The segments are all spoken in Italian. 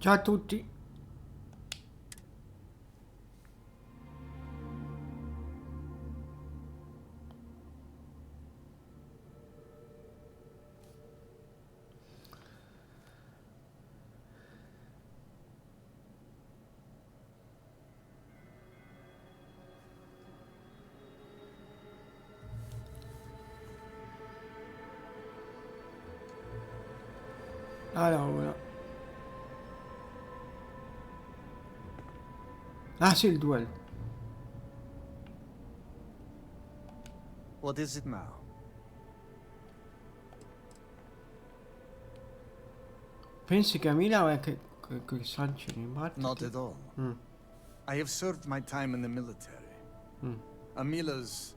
Ciao a tutti. Allora. Ah sì, il duello. What is it now? Pensi che a Milano è che sancire in Not battiti? at all. I have served my time in the military. Amila's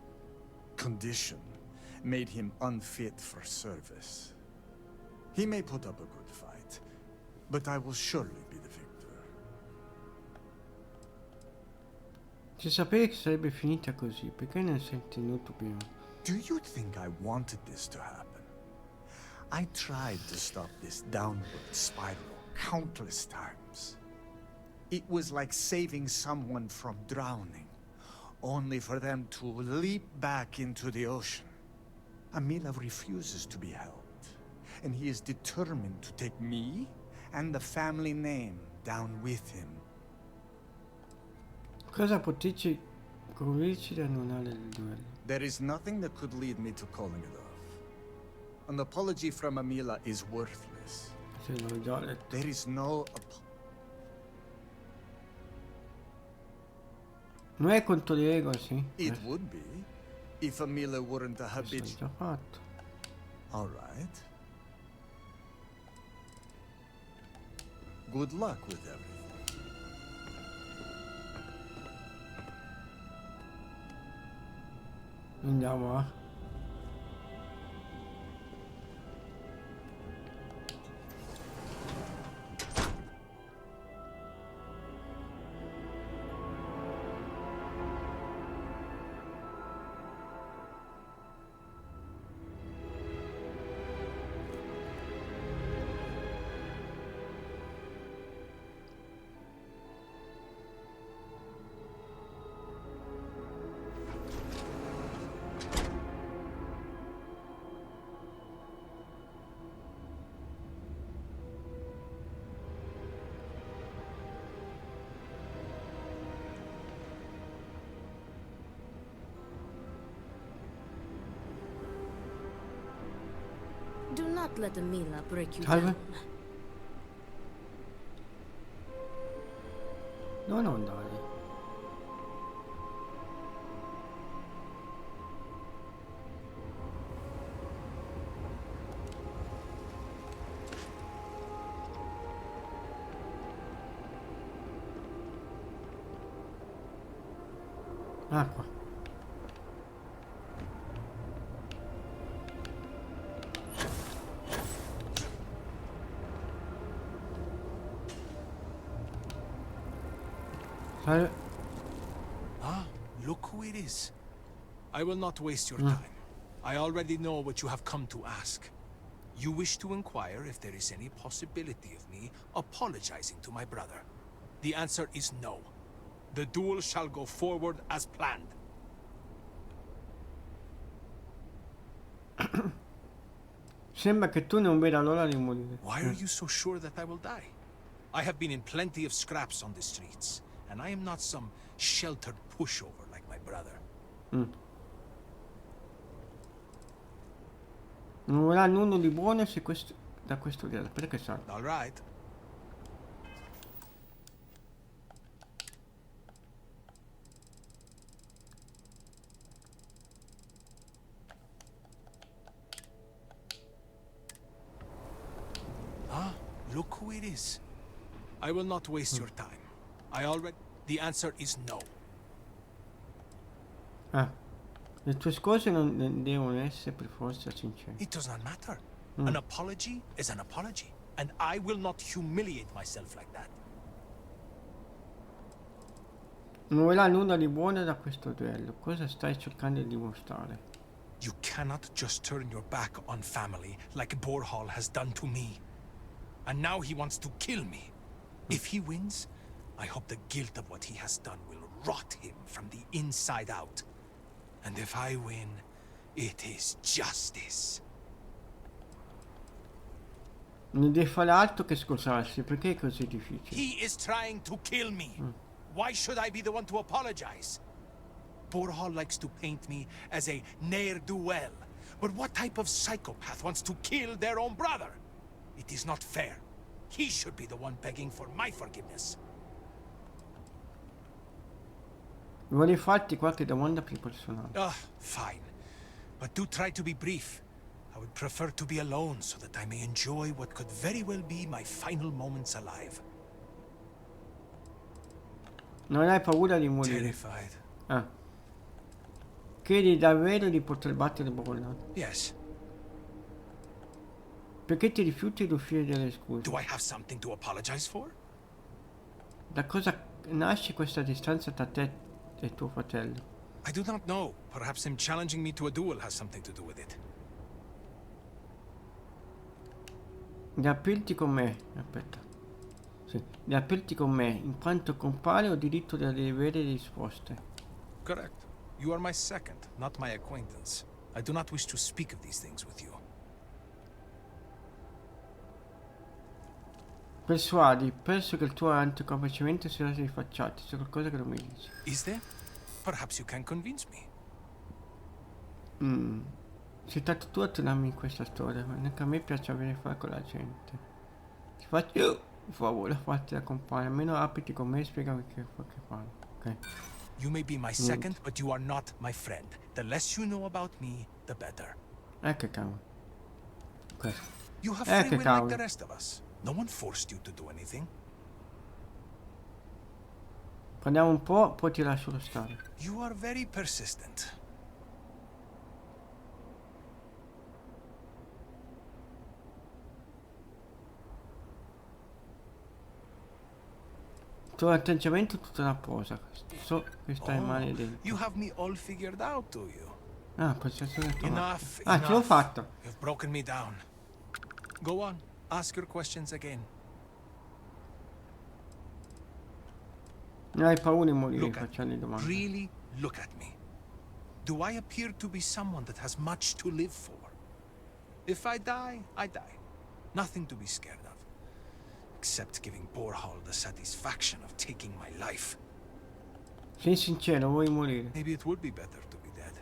condition made him unfit for service. He may put up a good fight, but I will surely be the victor. Se sapevi che sarebbe finita così, perché non sei tenuto prima? Do you think I wanted this to happen? I tried to stop this downward spiral countless times. It was like saving someone from drowning, only for them to leap back into the ocean. Amila refuses to be helped, and he is determined to take me and the family name down with him. Cosa potresti convincerci ad annullare il duello? There is nothing that could lead me to calling it off. An apology from Amila is worthless. Se l'ho già letto. There is no Non è contro le regole, sì? It would be, if Amila weren't a L'ho habitual. già fatto. All right. Good luck with everything. Andiamo a... Do not let Amila break you Salve. down. No, non andare. Ah, qua. Salve. Ah, look who it is. I will not waste your time. I already know what you have come to ask. You wish to inquire if there is any possibility of me apologizing to my brother. The answer is no. The duel shall go forward as planned. Sembra che tu non veda l'ora di morire. Why are you so sure that I will die? I have been in plenty of scraps on the streets, and I am not some sheltered pushover like my brother. Non verrà nulla di buono se questo, da questo duello. Perché sa? All right. Ah, look who it is. I will not waste your time. I already... The answer is no. Ah. Le tue scuse non devono essere per forza sincere. It does not matter. An apology is an apology. And I will not humiliate myself like that. Non verrà nulla di buono da questo duello. Cosa stai cercando di dimostrare? You cannot just turn your back on family like Borhall has done to me. And now he wants to kill me. If he wins, I hope the guilt of what he has done will rot him from the inside out. And if I win, it is justice. Non devi fare altro che scusarsi, perché è così difficile? He is trying to kill me. Why should I be the one to apologize? Borhall likes to paint me as a ne'er-do-well. But what type of psychopath wants to kill their own brother? It is not fair. He should be the one begging for my forgiveness. Vorrei farti qualche domanda più personale. Fine. But do try to be brief. I would prefer to be alone so that I may enjoy what could very well be my final moments alive. Non hai paura di morire? Terrified. Ah. Credi davvero di poter battere Borland? Yes. Perché ti rifiuti di offrire delle scuse? Do I have something to apologize for? Da cosa nasce questa distanza tra te e tuo fratello? I do not know. Perhaps him challenging me to a duel has something to do with it. Di aprirti con me. Aspetta. Sì. Di aprirti con me, in quanto compare ho diritto di avere risposte. Correct. You are my second, not my acquaintance. I do not wish to speak of these things with you. Persuadi, penso che il tuo anticonvincimento sia rifacciato. C'è qualcosa che non mi dici. Is there? Perhaps you can convince me. Sei stato tu a tirarmi in questa storia, ma neanche a me piace avere a fare con la gente. Ti faccio un favore, farti la compagna, almeno apriti con me e spiegami che fanno, ok? You may be my second, but you are not my friend. The less you know about me, the better. Che cavolo. Questo. You have che free will like cavolo. the rest of us. No one forced you to do anything. Parliamo un po', poi ti lascio stare. You are very persistent. Il tuo atteggiamento è tutta una posa. So che stai male dentro. You have me all figured out, do you? Ah, possessione Enough, Ah, ce l'ho fatta. You've broken me down. Go on, ask your questions again. Non hai paura di morire Look at facendo le domande. Really look at me. Do I appear to be someone that has much to live for? If I die, I die. Nothing to be scared of. Except giving Borhall the satisfaction of taking my life. Sei sincero, vuoi morire? Maybe it would be better to be dead.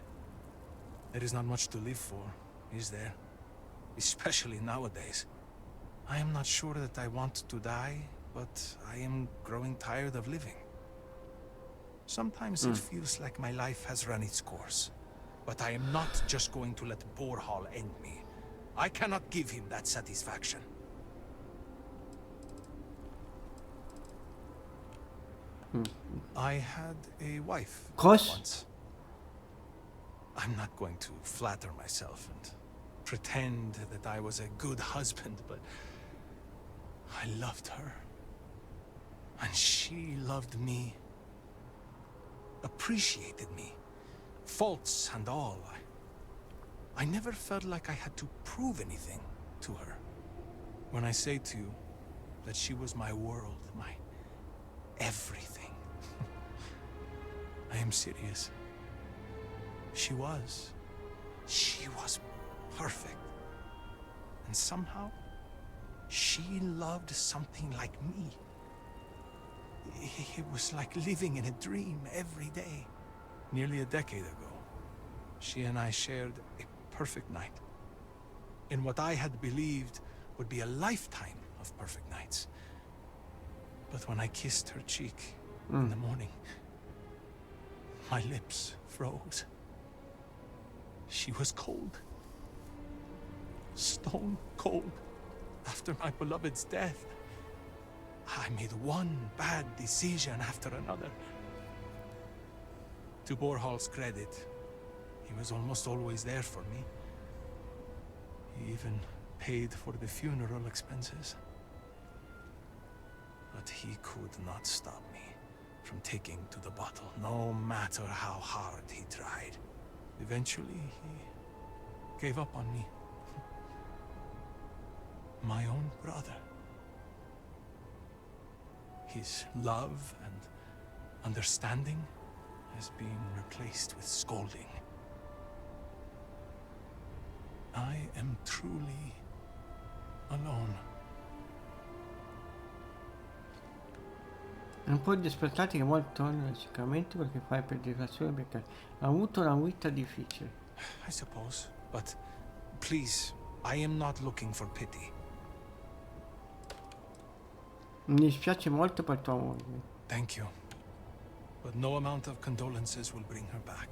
There is not much to live for, is there? Especially nowadays. I am not sure that I want to die, but I am growing tired of living. Sometimes it feels like my life has run its course. But I am not just going to let Borhall end me. I cannot give him that satisfaction. I had a wife once. I'm not going to flatter myself and pretend that I was a good husband, but I loved her. And she loved me. Appreciated me. Faults and all. I never felt like I had to prove anything to her. When I say to you that she was my world, my everything. I am serious. She was. She was perfect. And somehow, she loved something like me. It was like living in a dream every day. Nearly a decade ago, she and I shared a perfect night. In what I had believed would be a lifetime of perfect nights. But when I kissed her cheek in the morning, my lips froze. She was cold. Stone cold. After my beloved's death, I made one bad decision after another. To Borhall's credit, he was almost always there for me. He even paid for the funeral expenses. But he could not stop me from taking to the bottle, no matter how hard he tried. Eventually, he gave up on me. My own brother. His love and understanding has been replaced with scolding. I am truly alone. Non puoi aspettarti che molto torni sicuramente perché fai per distrazione perché ha avuto una vita difficile. I suppose, but please, I am not looking for pity. Mi dispiace molto per tua moglie. Thank you. But no amount of condolences will bring her back.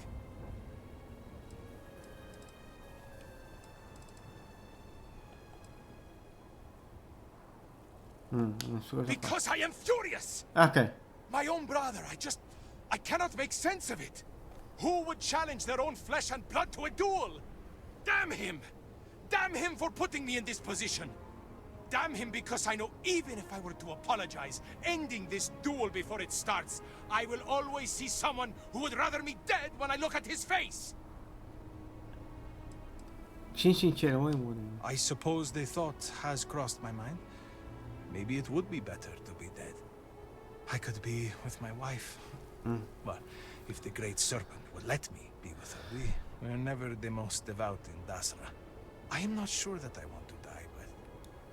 Non so cosa fa. Because I am furious! Ok. My own brother, I cannot make sense of it. Who would challenge their own flesh and blood to a duel? Damn him! Damn him for putting me in this position! Damn him because I know even if I were to apologize, ending this duel before it starts, I will always see someone who would rather me dead when I look at his face! Sii sincero, vuoi morire? I suppose the thought has crossed my mind. Maybe it would be better to be dead. I could be with my wife. Well, if the Great Serpent would let me be with her. We're never the most devout in Dasra. I am not sure that I want to die, but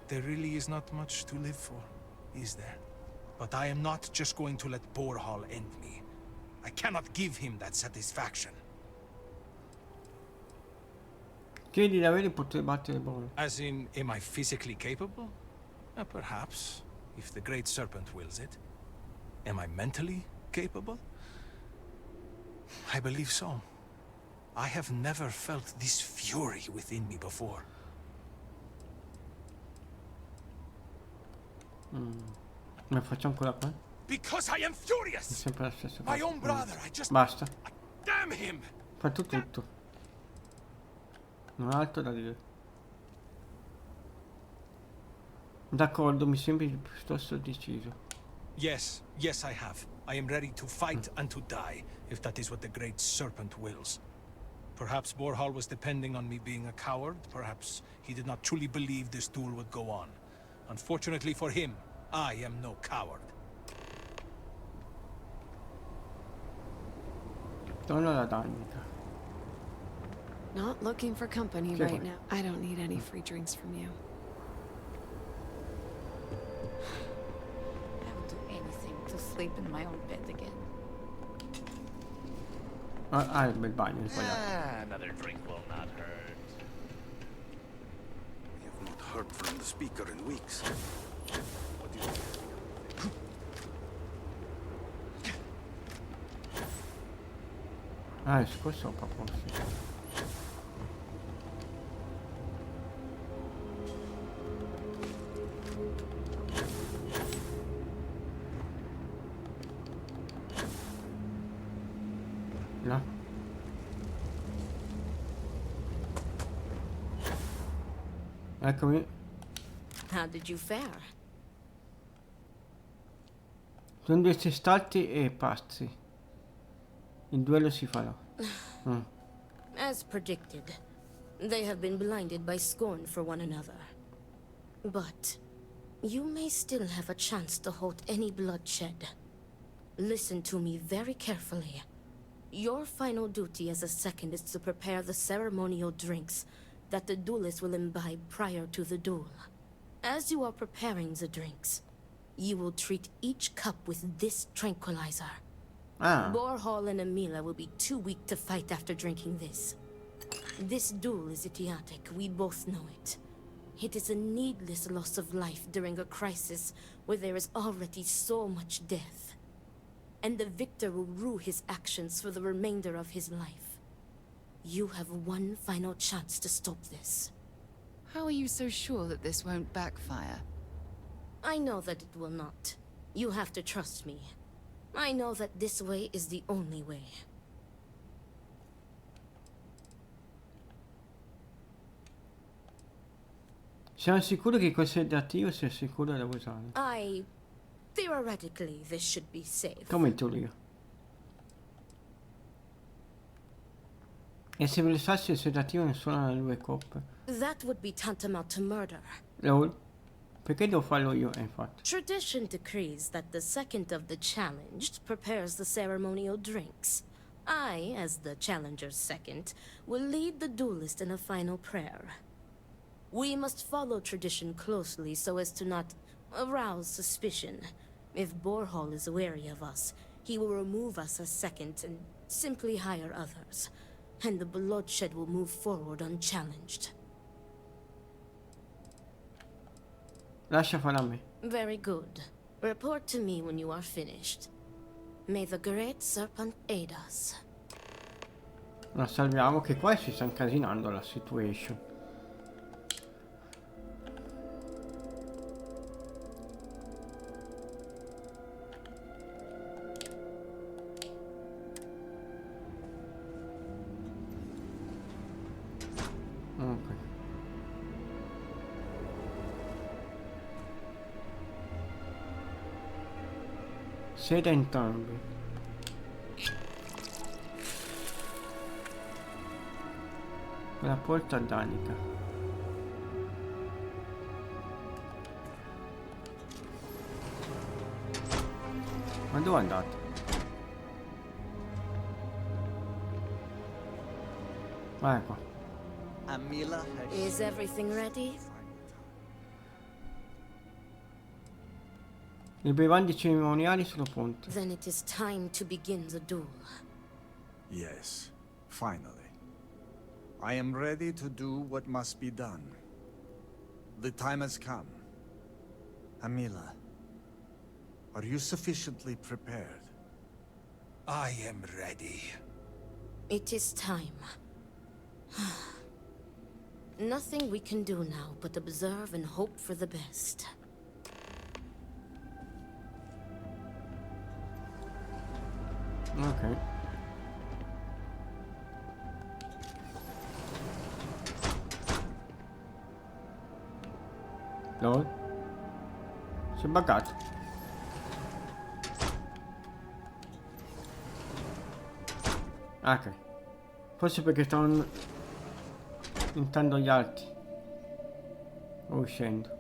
there really is not much to live for, is there? But I am not just going to let Borhall end me. I cannot give him that satisfaction. Chiedi di avere il potere di battere Borhall. As in, am I physically capable? Perhaps, if the Great Serpent wills it. Am I mentally capable? I believe so. I have never felt this fury within me before. Ma faccio ancora qua? Because I am È furious! sempre la stessa My cosa. own brother, Basta. Damn him! Ho fatto tutto. Non ho altro da dire. D'accordo, mi sembri piuttosto deciso. Yes, yes I have. I am ready to fight and to die, if that is what the Great Serpent wills. Perhaps Borhall was depending on me being a coward. Perhaps he did not truly believe this duel would go on. Unfortunately for him, I am no coward. Torno alla Danica. Not looking for company Sure. right now. I don't need any free drinks from you. I would do anything to sleep in my own bed again. Ah, il bel bagno, ho sbagliato. Another drink will not hurt. We have not heard from the speaker in weeks. What do you Ah, è scorso un po' forse. No. Eccomi. How did you fare? Sono due testarti e pazzi. Il duello si farà. As predicted, they have been blinded by scorn for one another. But you may still have a chance to halt any bloodshed. Listen to me very carefully. Your final duty as a second is to prepare the ceremonial drinks that the duelist will imbibe prior to the duel. As you are preparing the drinks, you will treat each cup with this tranquilizer. Ah, Borhall and Emila will be too weak to fight after drinking this. This duel is idiotic, we both know it. It is a needless loss of life during a crisis where there is already so much death. And the victor will rue his actions for the remainder of his life. You have one final chance to stop this. How are you so sure that this won't backfire? I know that it will not. You have to trust me. I know that this way is the only way. siamo sicuri che questo è attivo, sei sicuro da usare. Theoretically, this should be safe. Come in teoria. E se versassi il sedativo in solo nelle due coppe? That would be tantamount to murder. Lol. Perché devo farlo io, infatti? Tradition decrees that the second of the challenged prepares the ceremonial drinks. I, as the challenger's second, will lead the duelist in a final prayer. We must follow tradition closely so as to not arouse suspicion. If Borhall is wary of us, he will remove us as second and simply hire others. And the bloodshed will move forward unchallenged. Lascia fare a me. Very good. Report to me when you are finished. May the great serpent aid us. La salviamo che qua si sta incasinando la situation. Ok. Siete entrambi. La porta danica. Ma dove andate? Vai qua. Amila has Is everything ready? I bevandi cerimoniali sono pronti. Then it is time to begin the duel. Yes, finally. I am ready to do what must be done. The time has come. Amila, are you sufficiently prepared? I am ready. It is time. Nothing we can do now but observe and hope for the best. Ok. Lol. Si è buggato. Ok. Forse perché stavano intendo gli altri. O uscendo.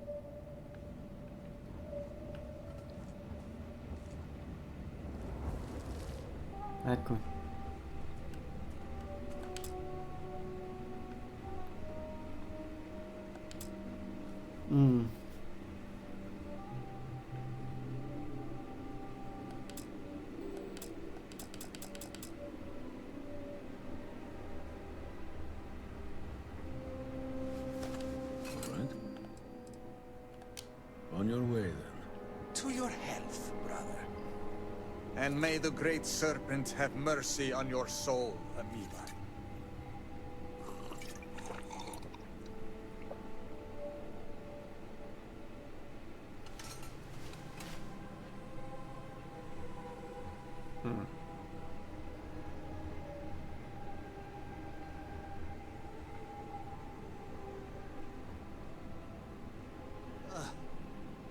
Ecco. Right. On your way, then. To your health, brother. And may the great serpent have mercy on your soul, Amila.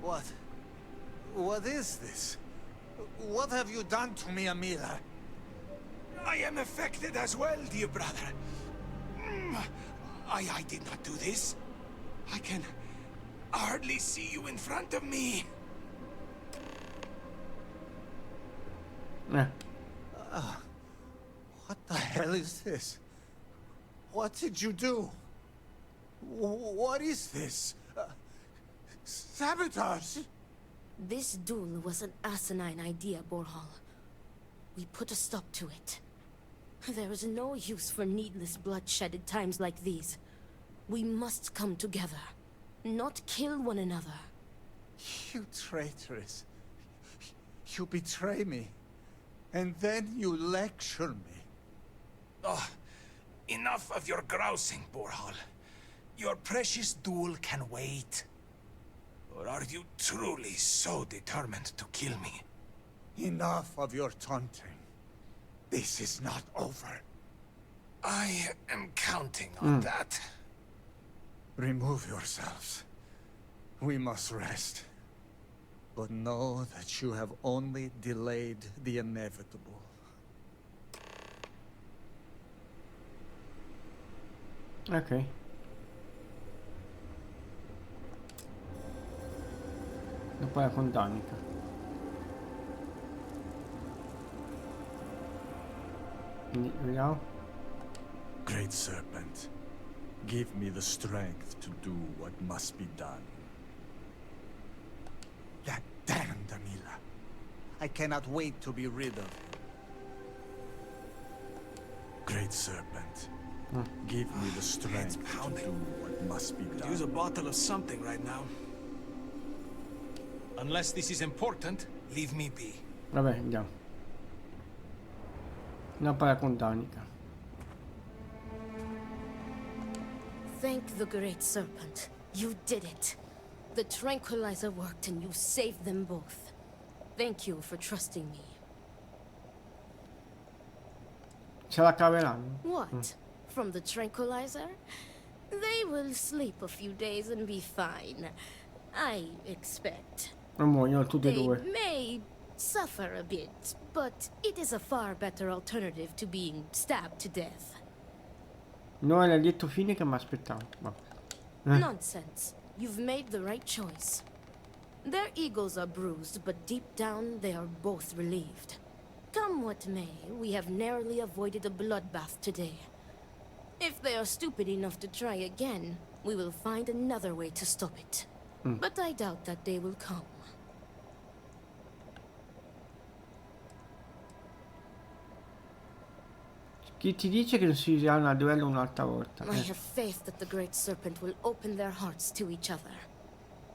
What? What is this? What have you done to me, Amila? I am affected as well, dear brother. I did not do this. I can hardly see you in front of me. Eh. What the hell is this? What did you do? What is this? Sabotage? This duel was an asinine idea, Borhall. We put a stop to it. There is no use for needless bloodshed at times like these. We must come together, not kill one another. You traitoress. You betray me. And then you lecture me. Oh, enough of your grousing, Borhall. Your precious duel can wait. Or are you truly so determined to kill me? Enough of your taunting. This is not over. I am counting on that. Remove yourselves. We must rest. But know that you have only delayed the inevitable. Ok. E poi la condannica. Quindi vediamo. Great Serpent, give me the strength to do what must be done. That damned Amila. I cannot wait to be rid of him. Great Serpent, give me the strength to do what must be done. Use a bottle of something right now. Unless this is important, leave me be. Vabbè, andiamo. Una paracondanica. Thank the Great Serpent. You did it. The tranquilizer worked and you saved them both. Thank you for trusting me. Ce la caveranno. What? From the tranquilizer? They will sleep a few days and be fine. I expect. Non muoiono tutti e They due. may suffer a bit, but it is a far better alternative to being stabbed to death. Non è il lieto fine che mi aspettavo. Vabbè. Nonsense. You've made the right choice. Their egos are bruised, but deep down they are both relieved. Come what may, we have narrowly avoided a bloodbath today. If they are stupid enough to try again, we will find another way to stop it. But I doubt that day will come. Chi ti dice che non si useranno a duello un'altra volta? I have faith that the Great Serpent will open their hearts to each other.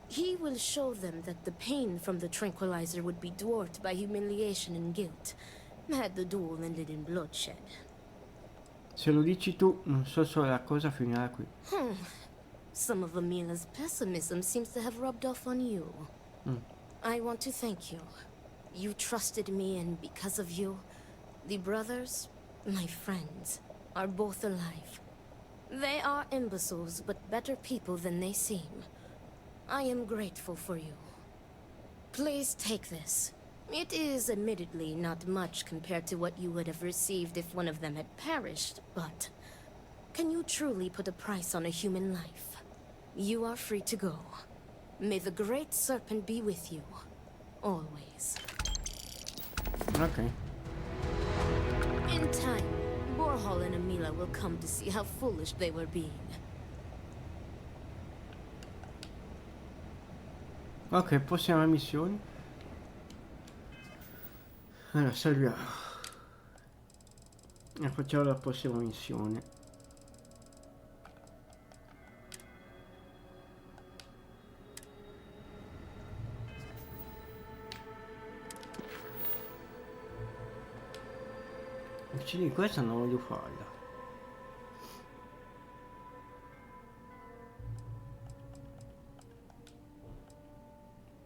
He will show them that the pain from the tranquilizer would be dwarfed by humiliation and guilt, had the duel ended in bloodshed. Se lo dici tu, non so se la cosa finirà qui. Some of Amila's pessimism seems to have rubbed off on you. I want to thank you. You trusted me, and because of you, the brothers, my friends, are both alive. They are imbeciles, but better people than they seem. I am grateful for you. Please take this. It is admittedly not much compared to what you would have received if one of them had perished, but can you truly put a price on a human life? You are free to go. May the Great Serpent be with you. Always. Ok. In time, Borhall and Amila will come to see how foolish they were being. Ok, prossima missione. Allora, salviamo. E facciamo la prossima missione. Uccidi questa, non voglio farla.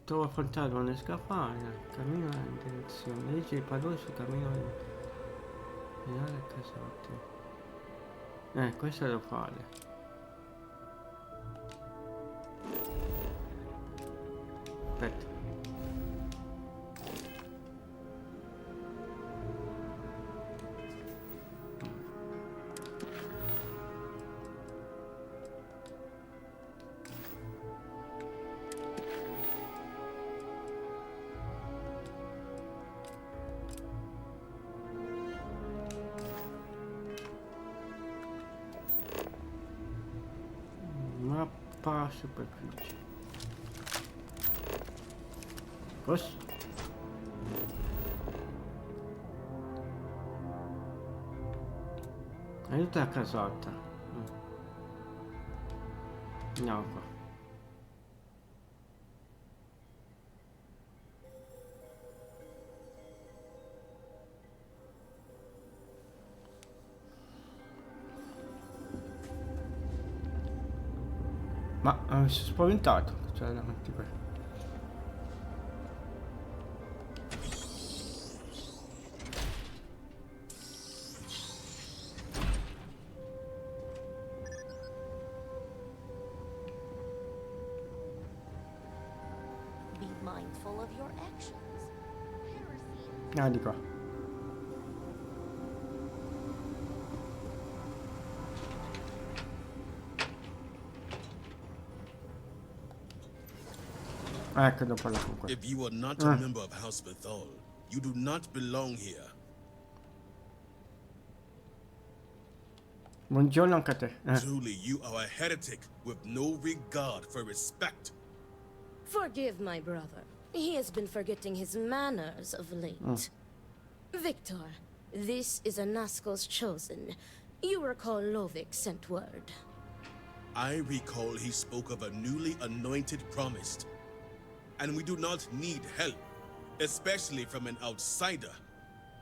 Trova fantasma nelle scaffali, cammino in direzione, legge i padroni sul cammino in area casote. Questo devo fare. Aspetta. Mappa superficie. Cosa? Aiuta la casata. Andiamo qua. Ma mi sono spaventato, cioè davanti a quello. Be mindful of your actions. Ah, di qua. Ecco, devo parlare con questo. If you are not a member of House Bethal, you do not belong here. Buongiorno anche a te. Truly, you are a heretic with no regard for respect. Forgive my brother. He has been forgetting his manners of late. Victor, this is Anaskel's chosen. You recall Lovik sent word. I recall he spoke of a newly anointed promised. And we do not need help, especially from an outsider.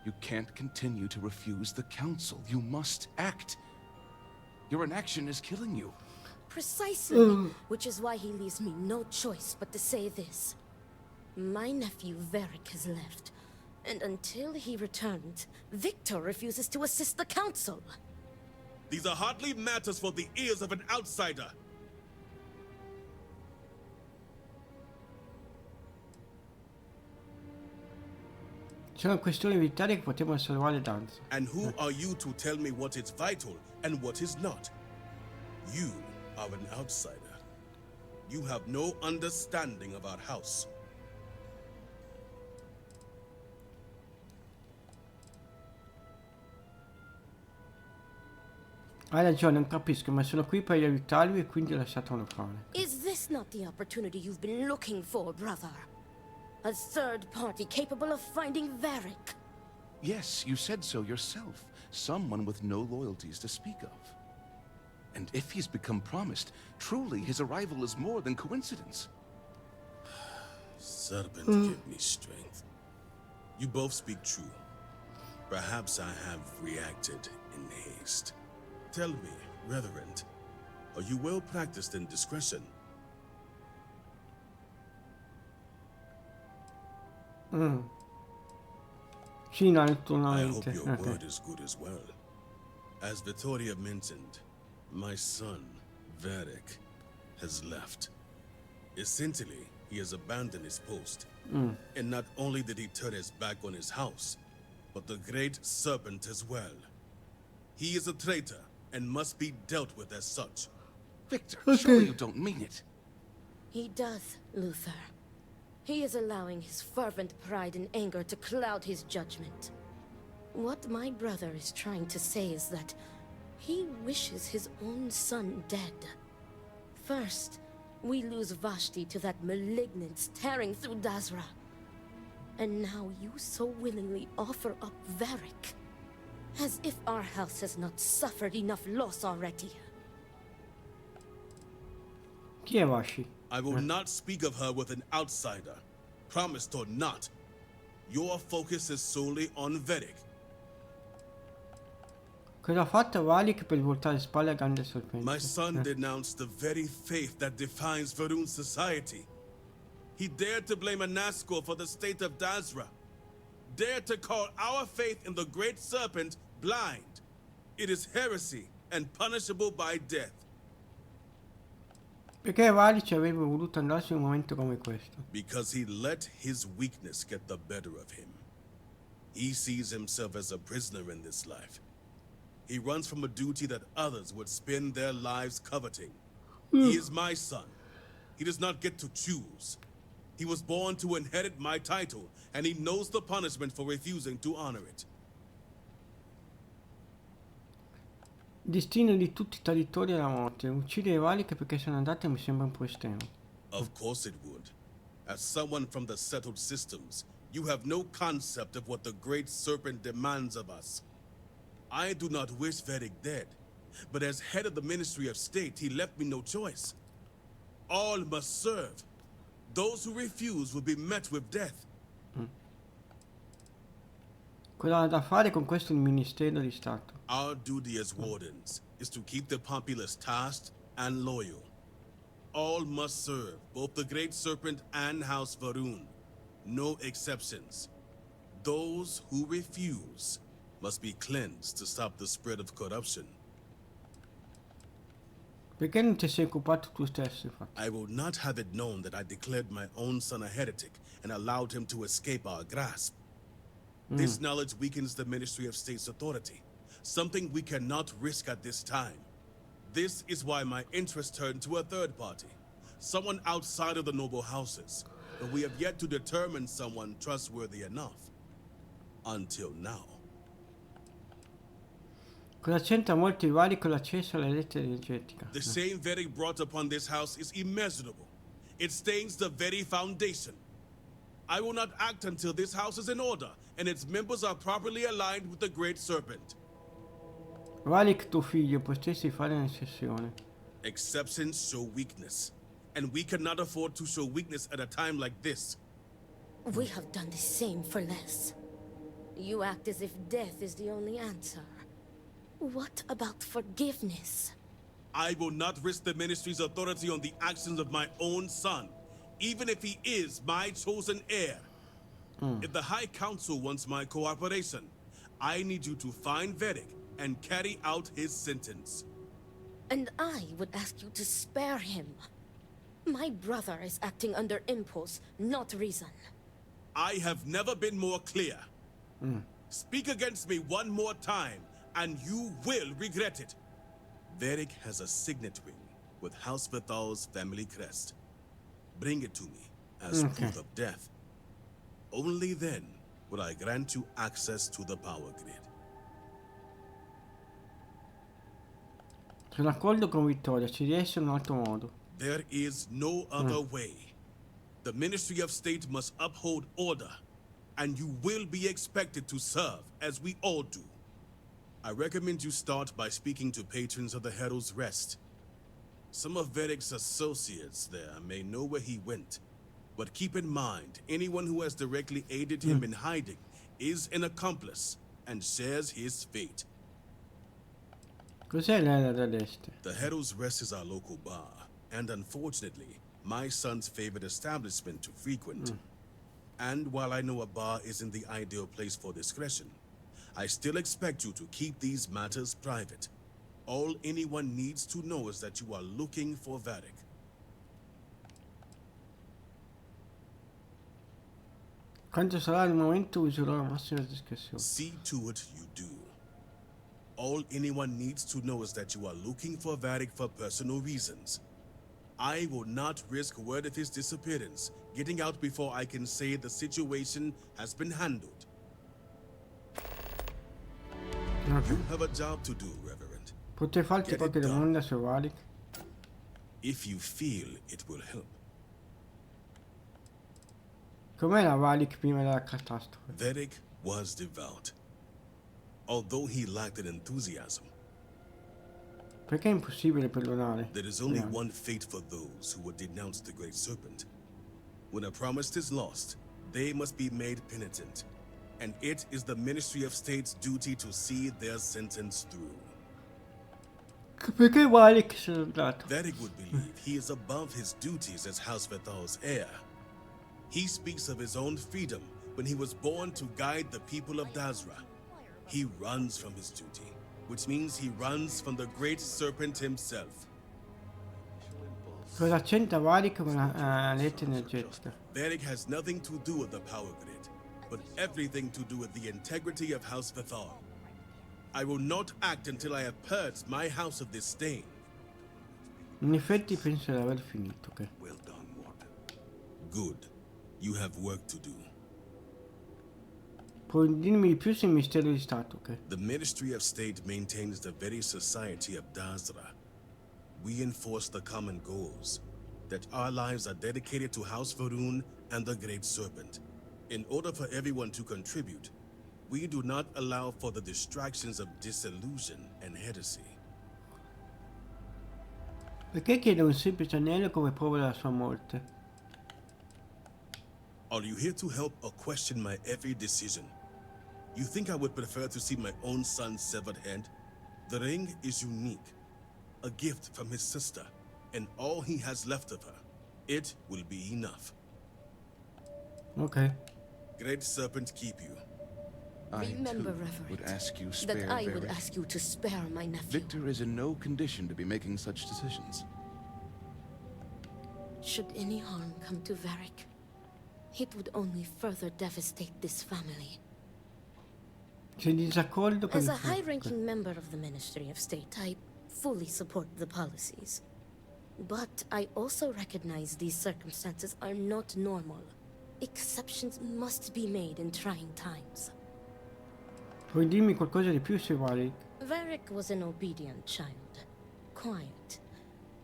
You can't continue to refuse the council. You must act. Your inaction is killing you. Precisely, which is why he leaves me no choice but to say this. My nephew Varric has left, and until he returns, Victor refuses to assist the council. These are hardly matters for the ears of an outsider. Sono questioni vitali che potevano salvare Danza. And who are you to tell me what is vital and what is not? You are an outsider. You have no understanding of our house. Hai ragione, non capisco, ma sono qui per aiutarvi e quindi lasciatelo fare. Is this not the opportunity you've been looking for, brother? A third party capable of finding Varric? Yes, you said so yourself. Someone with no loyalties to speak of. And if he's become promised, truly his arrival is more than coincidence. Serpent, give me strength. You both speak true. Perhaps I have reacted in haste. Tell me, Reverend, are you well practiced in discretion? Sì, no, I naturalmente. hope your word is good as well. As Vittoria mentioned, my son, Varric, has left. Essentially, he has abandoned his post. And not only did he turn his back on his house, but the great serpent as well. He is a traitor and must be dealt with as such. Victor, surely you don't mean it. He does, Luther. He is allowing his fervent pride and anger to cloud his judgment. What my brother is trying to say is that he wishes his own son dead. First, we lose Vashti to that malignance tearing through Dazra. And now you so willingly offer up Varric. As if our house has not suffered enough loss already. Chi è Vashi? I will not speak of her with an outsider, promised or not. Your focus is solely on Varric. Cosa ha fatto Valik per voltare le spalle a Grande Serpente? My son denounced the very faith that defines Varun's society. He dared to blame Anaskor for the state of Dazra. Dared to call our faith in the Great Serpent blind. It is heresy and punishable by death. Perché Valik avrebbe voluto andarsene in un momento come questo? Because he let his weakness get the better of him. He sees himself as a prisoner in this life. He runs from a duty that others would spend their lives coveting. He is my son. He does not get to choose. He was born to inherit my title, and he knows the punishment for refusing to honor it. Il destino di tutti i traditori è la morte. Uccidere Valik perché sono andati mi sembra un po' estremo. Of course it would. As someone from the settled systems, you have no concept of what the Great Serpent demands of us. I do not wish Varric dead, but as head of the Ministry of State, he left me no choice. All must serve. Those who refuse will be met with death. Cosa ha da fare con questo il Ministero di Stato? Our duty as wardens is to keep the populace tasked and loyal. All must serve, both the Great Serpent and House Varun. No exceptions. Those who refuse must be cleansed to stop the spread of corruption. Perché non ti sei occupato tu stesso, infatti? I will not have it known that I declared my own son a heretic and allowed him to escape our grasp. This knowledge weakens the Ministry of State's authority, something we cannot risk at this time. This is why my interest turned to a third party, someone outside of the noble houses, but we have yet to determine someone trustworthy enough. Until now. Cosa c'entra molto i vari con l'accesso alla rete energetica? The shame Vedic brought upon this house is immeasurable. It stains the very foundation. I will not act until this house is in order and its members are properly aligned with the Great Serpent. Valik, tuo figlio, potresti fare un'eccezione. Exceptions show weakness, and we cannot afford to show weakness at a time like this. We have done the same for less. You act as if death is the only answer. What about forgiveness? I will not risk the Ministry's authority on the actions of my own son, even if he is my chosen heir. If the High Council wants my cooperation, I need you to find Vedic and carry out his sentence. And I would ask you to spare him. My brother is acting under impulse, not reason. I have never been more clear. Speak against me one more time, and you will regret it. Vedic has a signet ring with House Vithal's family crest. Bring it to me as proof of death. Only then will I grant you access to the power grid. Sono d'accordo con Vittoria, ci riesce in un altro modo. There is no other way. The Ministry of State must uphold order, and you will be expected to serve, as we all do. I recommend you start by speaking to patrons of the Herald's Rest. Some of Vedic's associates there may know where he went, but keep in mind, anyone who has directly aided him in hiding is an accomplice and shares his fate. Cos'è l'era dell'est? The Herald's Rest is our local bar, and unfortunately, my son's favorite establishment to frequent. And while I know a bar isn't the ideal place for discretion, I still expect you to keep these matters private. All anyone needs to know is that you are looking for Vedic. Quando sarà il momento userò la massima discrezione. See to it you do. All anyone needs to know is that you are looking for Vedic for personal reasons. I will not risk word of his disappearance getting out before I can say the situation has been handled. You have a job to do, Reverend. Potrei farti Get it qualche done. domanda su Valik? If you feel it will help. Com'era Valik prima della catastrofe? Vedic was devout. Although he lacked an enthusiasm, Perché è impossibile perdonare? there is only one fate for those who would denounce the Great Serpent. When a promise is lost, they must be made penitent. And it is the Ministry of State's duty to see their sentence through. Perché Valik se n'è andato? Vedic would believe he is above his duties as House Vithal's heir. He speaks of his own freedom when he was born to guide the people of Dazra. He runs from his duty, which means he runs from the Great Serpent himself. Cosa c'entra Valik con la rete energetica? Vedic has nothing to do with the power grid, but everything to do with the integrity of House Vithal. I will not act until I have purged my house of this stain. In effetti penso di aver finito, ok? Well done, Warden. Good. You have work to do. Puoi dirmi di più sul mistero di Stato, ok? The Ministry of State maintains the very society of Dazra. We enforce the common goals, that our lives are dedicated to House Varun and the Great Serpent. In order for everyone to contribute, we do not allow for the distractions of disillusion and heresy. Perché chiede un semplice anello come prova della sua morte? Are you here to help or question my every decision? You think I would prefer to see my own son's severed head? The ring is unique, a gift from his sister, and all he has left of her. It will be enough. Ok. Great Serpent keep you. I, Remember, too, Reverend, would ask you that spare I would Varric. ask you to spare my nephew. Victor is in no condition to be making such decisions. Should any harm come to Varric, it would only further devastate this family. Sei in disaccordo con As il a fatto? high-ranking member of the Ministry of State, I fully support the policies. But I also recognize these circumstances are not normal. Exceptions must be made in trying times. Puoi dirmi qualcosa di più su Varric? Varric was an obedient child. Quiet.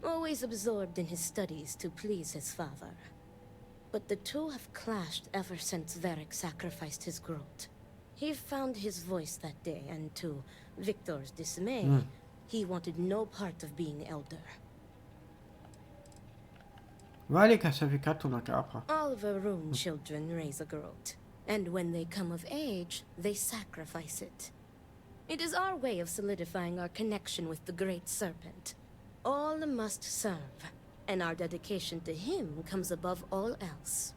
Always absorbed in his studies to please his father. But the two have clashed ever since Varric sacrificed his growth. He found his voice that day, and to Victor's dismay, he wanted no part of being elder. Varric ha sacrificato una capra. All Varun children raise a growth, and when they come of age, they sacrifice it. It is our way of solidifying our connection with the Great Serpent. All must serve, and our dedication to him comes above all else.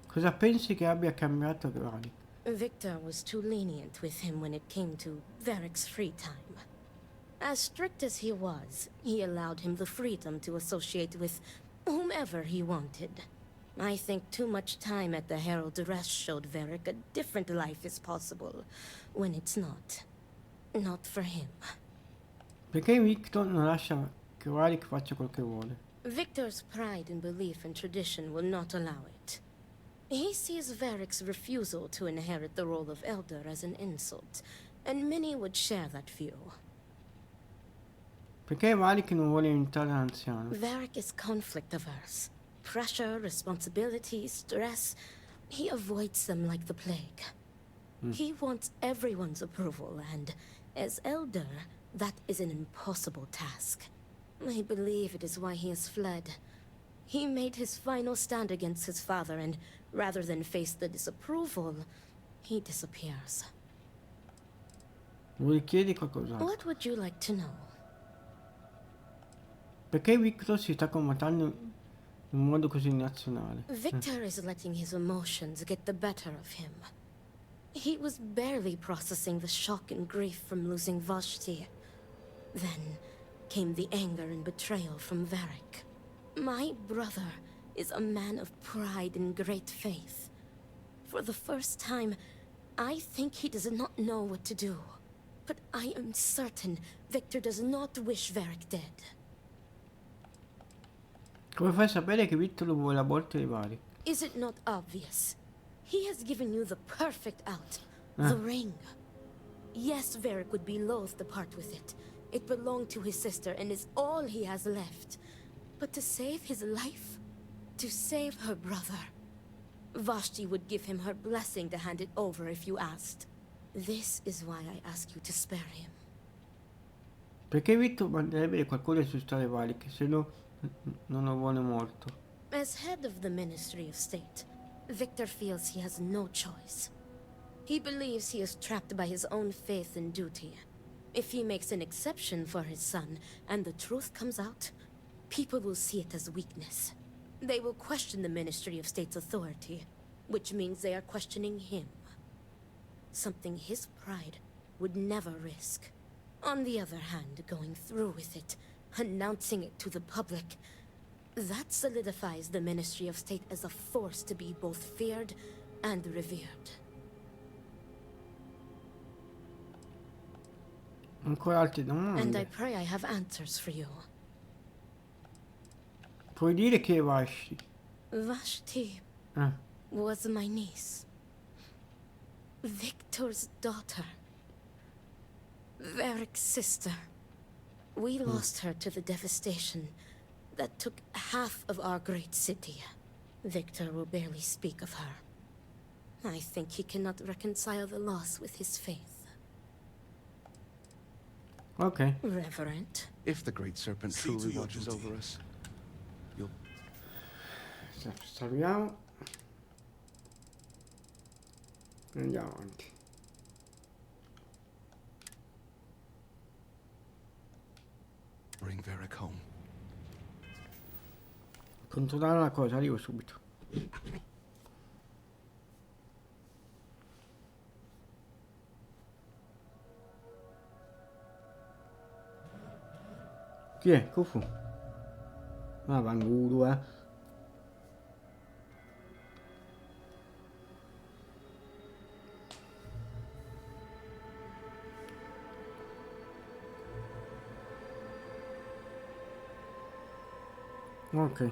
Cosa pensi che abbia cambiato Varric? Victor was too lenient with him when it came to Varric's free time. As strict as he was, he allowed him the freedom to associate with whomever he wanted. I think too much time at the Herald's Rest showed Varric a different life is possible, when it's not. Not for him. Perché Victor non lascia che Varric faccia quel che vuole? Victor's pride and belief in tradition will not allow it. He sees Varric's refusal to inherit the role of elder as an insult, and many would share that view. Perché Varric non vuole diventare anziano? Varric is conflict averse. Pressure, responsibility, stress. He avoids them like the plague. He wants everyone's approval, and as elder, that is an impossible task. I believe it is why he has fled. He made his final stand against his father, and rather than face the disapproval, he disappears. Vuoi chiedere qualcos'altro? What would you like to know? Perché Victor si sta comportando in modo così nazionale? Victor is letting his emotions get the better of him. He was barely processing the shock and grief from losing Vashti. Then came the anger and betrayal from Varric. My brother is a man of pride and great faith. For the first time, I think he does not know what to do. But I am certain Victor does not wish Varric dead. Come fai a sapere che Victor vuole la morte di Varric? Is it not obvious? He has given you the perfect out. The ring. Yes, Varric would be loath to part with it. It belonged to his sister and is all he has left. But to save his life? To save her brother? Vashti would give him her blessing to hand it over if you asked. This is why I ask you to spare him. Perché Victor manderebbe qualcuno a assustare Varric se non lo vuole morto? As head of the Ministry of State, Victor feels he has no choice. He believes he is trapped by his own faith and duty. If he makes an exception for his son, and the truth comes out, people will see it as weakness. They will question the Ministry of State's authority, which means they are questioning him. Something his pride would never risk. On the other hand, going through with it, announcing it to the public, that solidifies the Ministry of State as a force to be both feared and revered. Ancora altre domande? And I pray I have answers for you. Puoi dire chi è Vashti? Vashti was my niece. Victor's daughter. Varric's sister. We lost her to the devastation that took half of our great city. Victor will barely speak of her. I think he cannot reconcile the loss with his faith. Ok. Reverend. If the Great Serpent See to truly your watches duty. over us, you'll... Salviamo. Andiamo avanti. bring Varric home. Controllare una cosa, arrivo subito. Chi è? Cufu? Ah, Vanguru, Ok.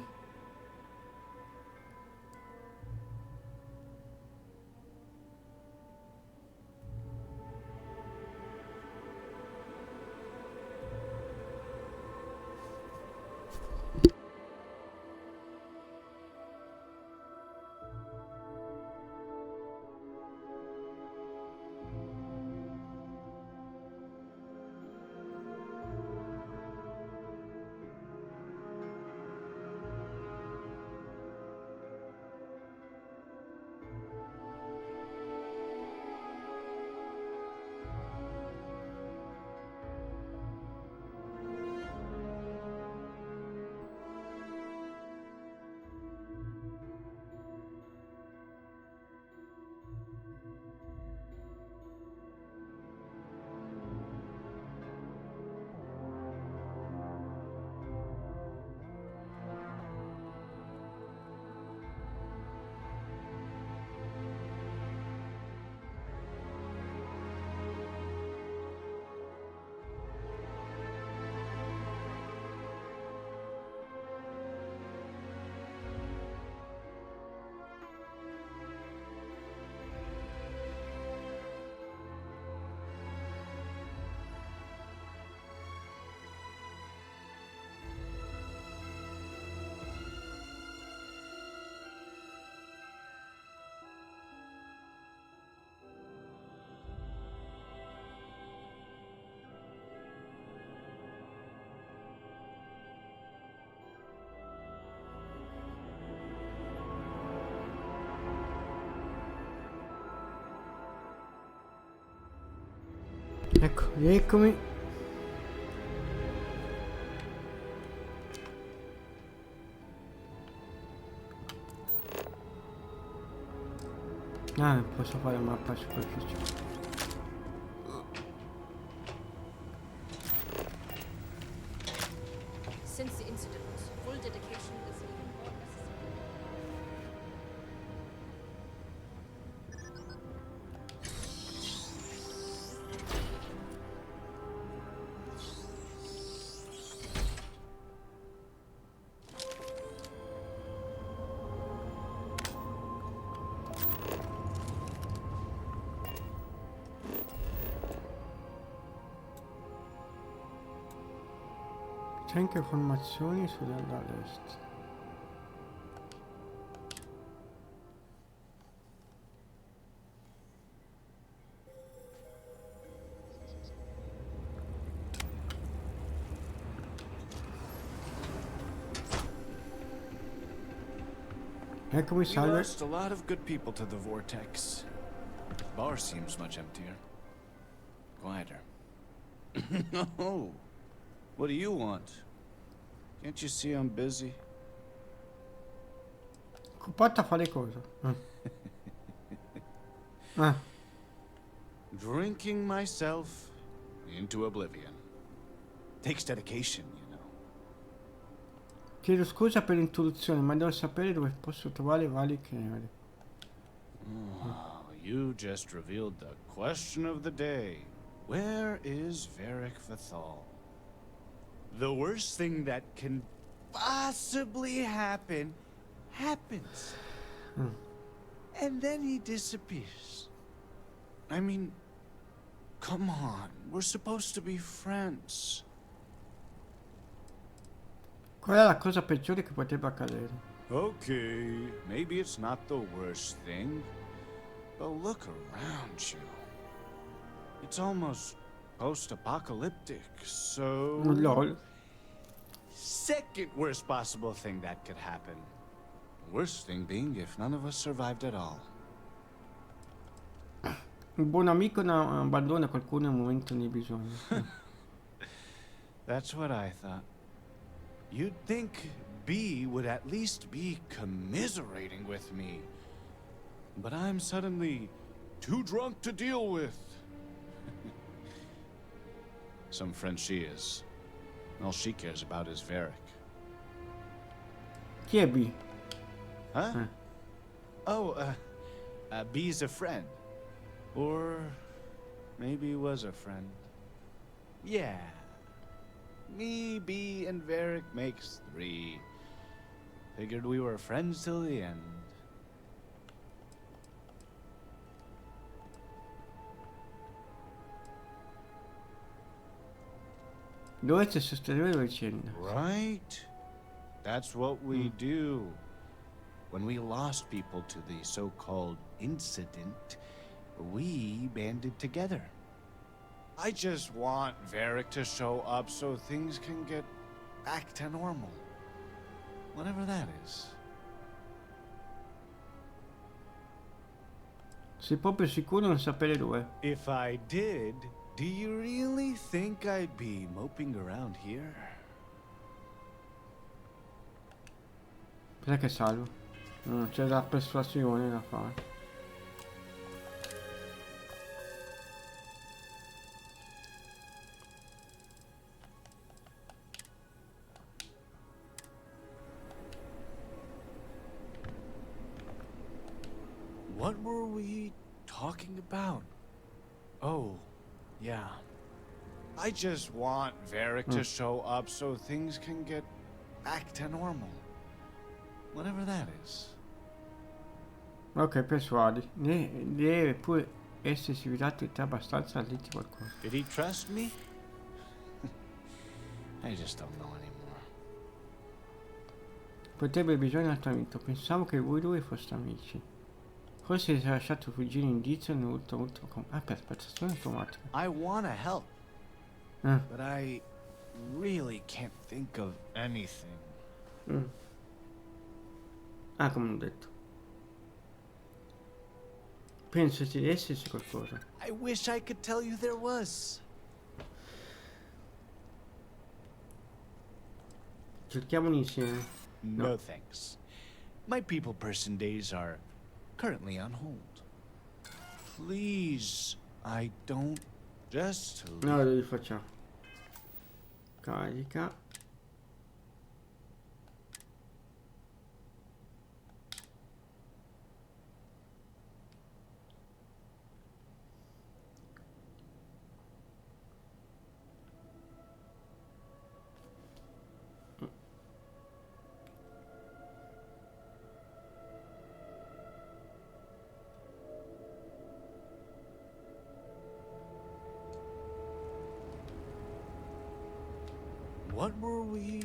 Ecco, rieccomi. Ah, posso fare mappa superficiale. Since the incident, full dedication is even more necessary. C'è anche formazioni sulla destra. Eccomi, We salve. lost a lot of good people to the vortex. The bar seems much emptier. Quieter. Oh, what do you want? Can't you see I'm busy? Occupato a fare cosa? Ah, Drinking myself into oblivion. Takes dedication, you know. chiedo scusa per l'introduzione, ma devo sapere dove posso trovare vari canali. Oh, you just revealed the question of the day. Where is Varric Vathal? The worst thing that can possibly happen happens. And then he disappears. I mean, come on, we're supposed to be friends. Qual è la cosa peggiore che potrebbe accadere? Okay, maybe it's not the worst thing, but look around you. It's almost post-apocalyptic, so... LOL. Second worst possible thing that could happen. Worst thing being if none of us survived at all. Un buon amico non abbandona qualcuno in un momento di bisogno. That's what I thought. You'd think B would at least be commiserating with me. But I'm suddenly too drunk to deal with. Some friend she is. All she cares about is Varric. Chi è B? Huh? Oh, B's a friend. Or maybe was a friend. Yeah. Me, B, and Varric makes 3. Figured we were friends till the end. Dovete sostenere la vicenda. Right? That's what we do. When we lost people to the so-called incident, we banded together. I just want Varric to show up so things can get back to normal. Whatever that is. Sei proprio sicuro non sapere dove? If I did, do you really think I'd be moping around here? Cos'è che salvo? Non c'è la persuasione da fare. What were we talking about? Oh, yeah. I just want Varric to show up so things can get back to normal. Whatever that is. Ok, persuadi. Deve pure essersi fidato di te abbastanza da dirti qualcosa. Did he trust me? I just don't know anymore. Potrebbe aver bisogno del tuo amico. Pensavo che voi due foste amici. Forse si è lasciato fuggire indizio nell'ultimo... aspetta, sono automatico. I wanna help, but I really can't think of anything. Ah, come ho detto. Penso ci deve esserci qualcosa. I wish I could tell you there was. Cerchiamolo insieme. No thanks. My people person days are currently on hold. Please, I don't just... No, lo rifacciamo. Carica. What were we...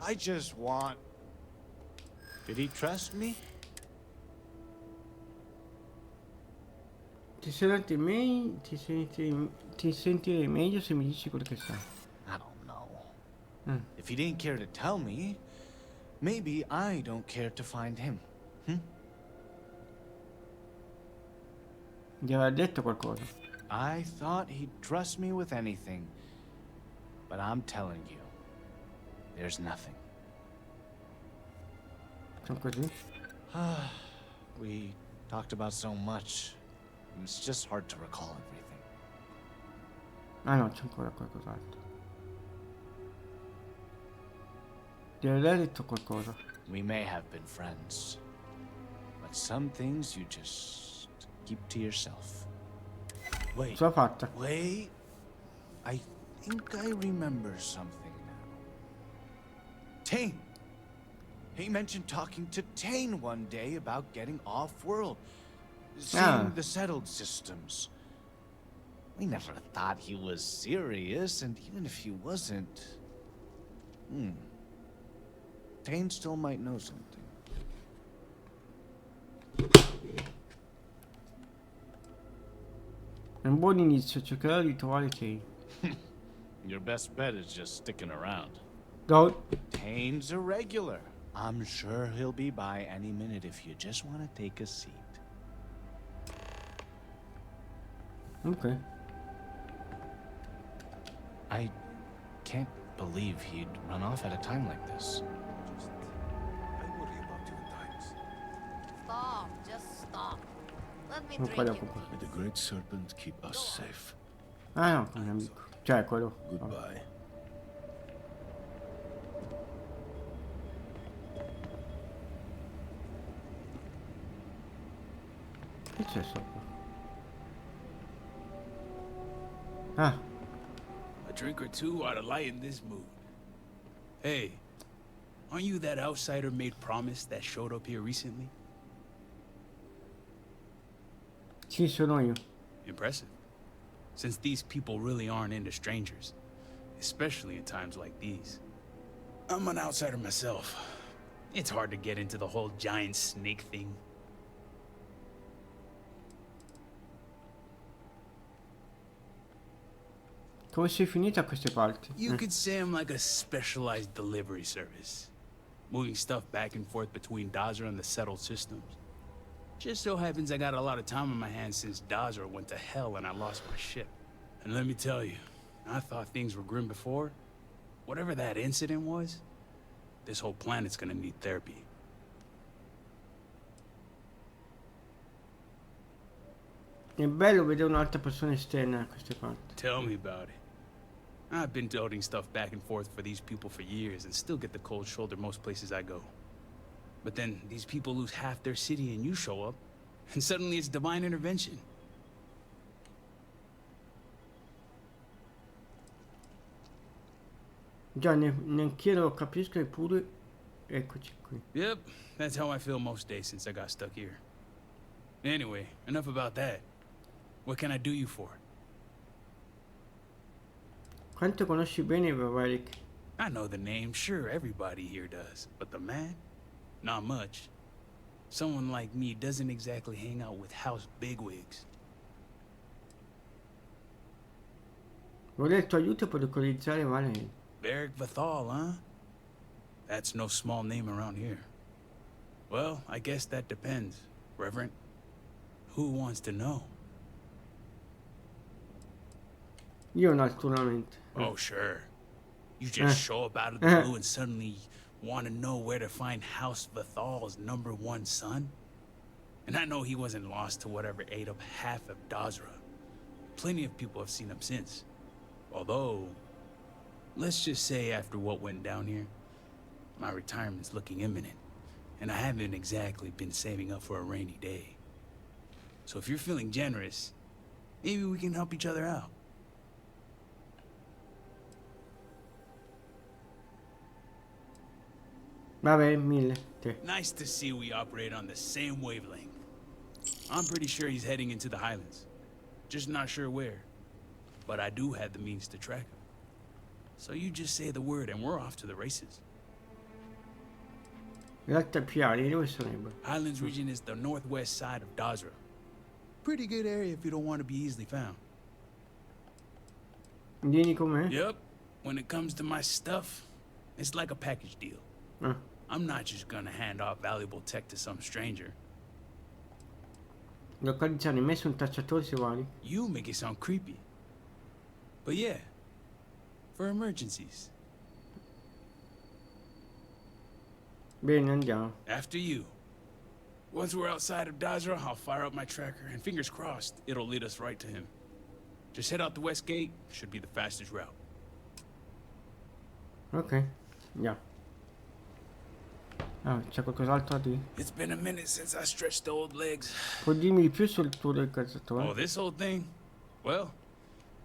I just want... Did he trust me? Ti sentirei meglio se mi dici quello che sai. I don't know. If he didn't care to tell me, maybe I don't care to find him. Gli aveva detto qualcosa. I thought he'd trust me with anything. But I'm telling you, there's nothing. Sono così? We talked about so much. It's just hard to recall everything. Ah no, c'è ancora qualcos'altro. Ti aveva detto qualcosa. We may have been friends, but some things you just keep to yourself. Wait. Ce l'ho fatta. Wait. I think I remember something now. Tane. He mentioned talking to Tane one day about getting off-world. Seeing the settled systems. We never thought he was serious, and even if he wasn't... Tane still might know something. È un buon inizio, cercherò di trovare Kane. Your best bet is just sticking around. Don't. Tane's a regular. I'm sure he'll be by any minute if you just want to take a seat. Ok. I can't believe he'd run off at a time like this. I worry about you at times. Stop, just stop. Let me Non drink voglio your comprare. May the Great Serpent keep us safe. Ah no, con un amico. Cioè, quello. Goodbye. Che c'è sopra? Ah, A drink or two ought to lighten this mood. Hey, Aren't you that outsider made promise that showed up here recently? Sì, sono io. Impressive. Since these people really aren't into strangers, especially in times like these. I'm an outsider myself. It's hard to get into the whole giant snake thing. Come sei finita a queste parti? You could say I'm like a specialized delivery service, moving stuff back and forth between Dazra and the settled systems. Just so happens I got a lot of time on my hands since Dazra went to hell and I lost my ship. And let me tell you, I thought things were grim before. Whatever that incident was, this whole planet's gonna need therapy. È bello vedere un'altra persona esterna a queste parti. Tell me about it. I've been toting stuff back and forth for these people for years and still get the cold shoulder most places I go. But then these people lose half their city and you show up, and suddenly it's divine intervention. Già, neanch'io lo capisco eppure eccoci qui. Yep, that's how I feel most days since I got stuck here. Anyway, enough about that. What can I do you for? Quanto conosci bene Varric? I know the name, sure, everybody here does. But the man? Not much. Someone like me doesn't exactly hang out with house bigwigs. Vorrei il tuo aiuto per localizzare Varric. Beric Vathal, huh? That's no small name around here. Well, I guess that depends, Reverend. Who wants to know? Io naturalmente. Oh, sure. You just show up out of the blue and suddenly want to know where to find House Vathal's #1 son? And I know he wasn't lost to whatever ate up half of Dazra. Plenty of people have seen him since. Although, let's just say after what went down here, my retirement's looking imminent, and I haven't exactly been saving up for a rainy day. So if you're feeling generous, maybe we can help each other out. Vabbè, 1000. Te. Nice to see we operate on the same wavelength. I'm pretty sure he's heading into the Highlands. Just not sure where. But I do have the means to track him. So you just say the word and we're off to the races. Grattapiali, dove sarebbe? Highlands region is the northwest side of Dazra. Pretty good area if you don't want to be easily found. Vieni con me? Yep. When it comes to my stuff, it's like a package deal. I'm not just gonna hand off valuable tech to some stranger. Localizzare me su un tracciatore se vuoi. You make it sound creepy. But yeah, for emergencies. Bene, andiamo. After you. Once we're outside of Dazra, I'll fire up my tracker, and fingers crossed, it'll lead us right to him. Just head out the west gate, should be the fastest route. Ok, andiamo. Ah, c'è qualcos'altro da dire? It's been a minute since I stretched the old legs. Puoi dirmi di più sul tuo localizzatore? Oh, this whole thing? Well,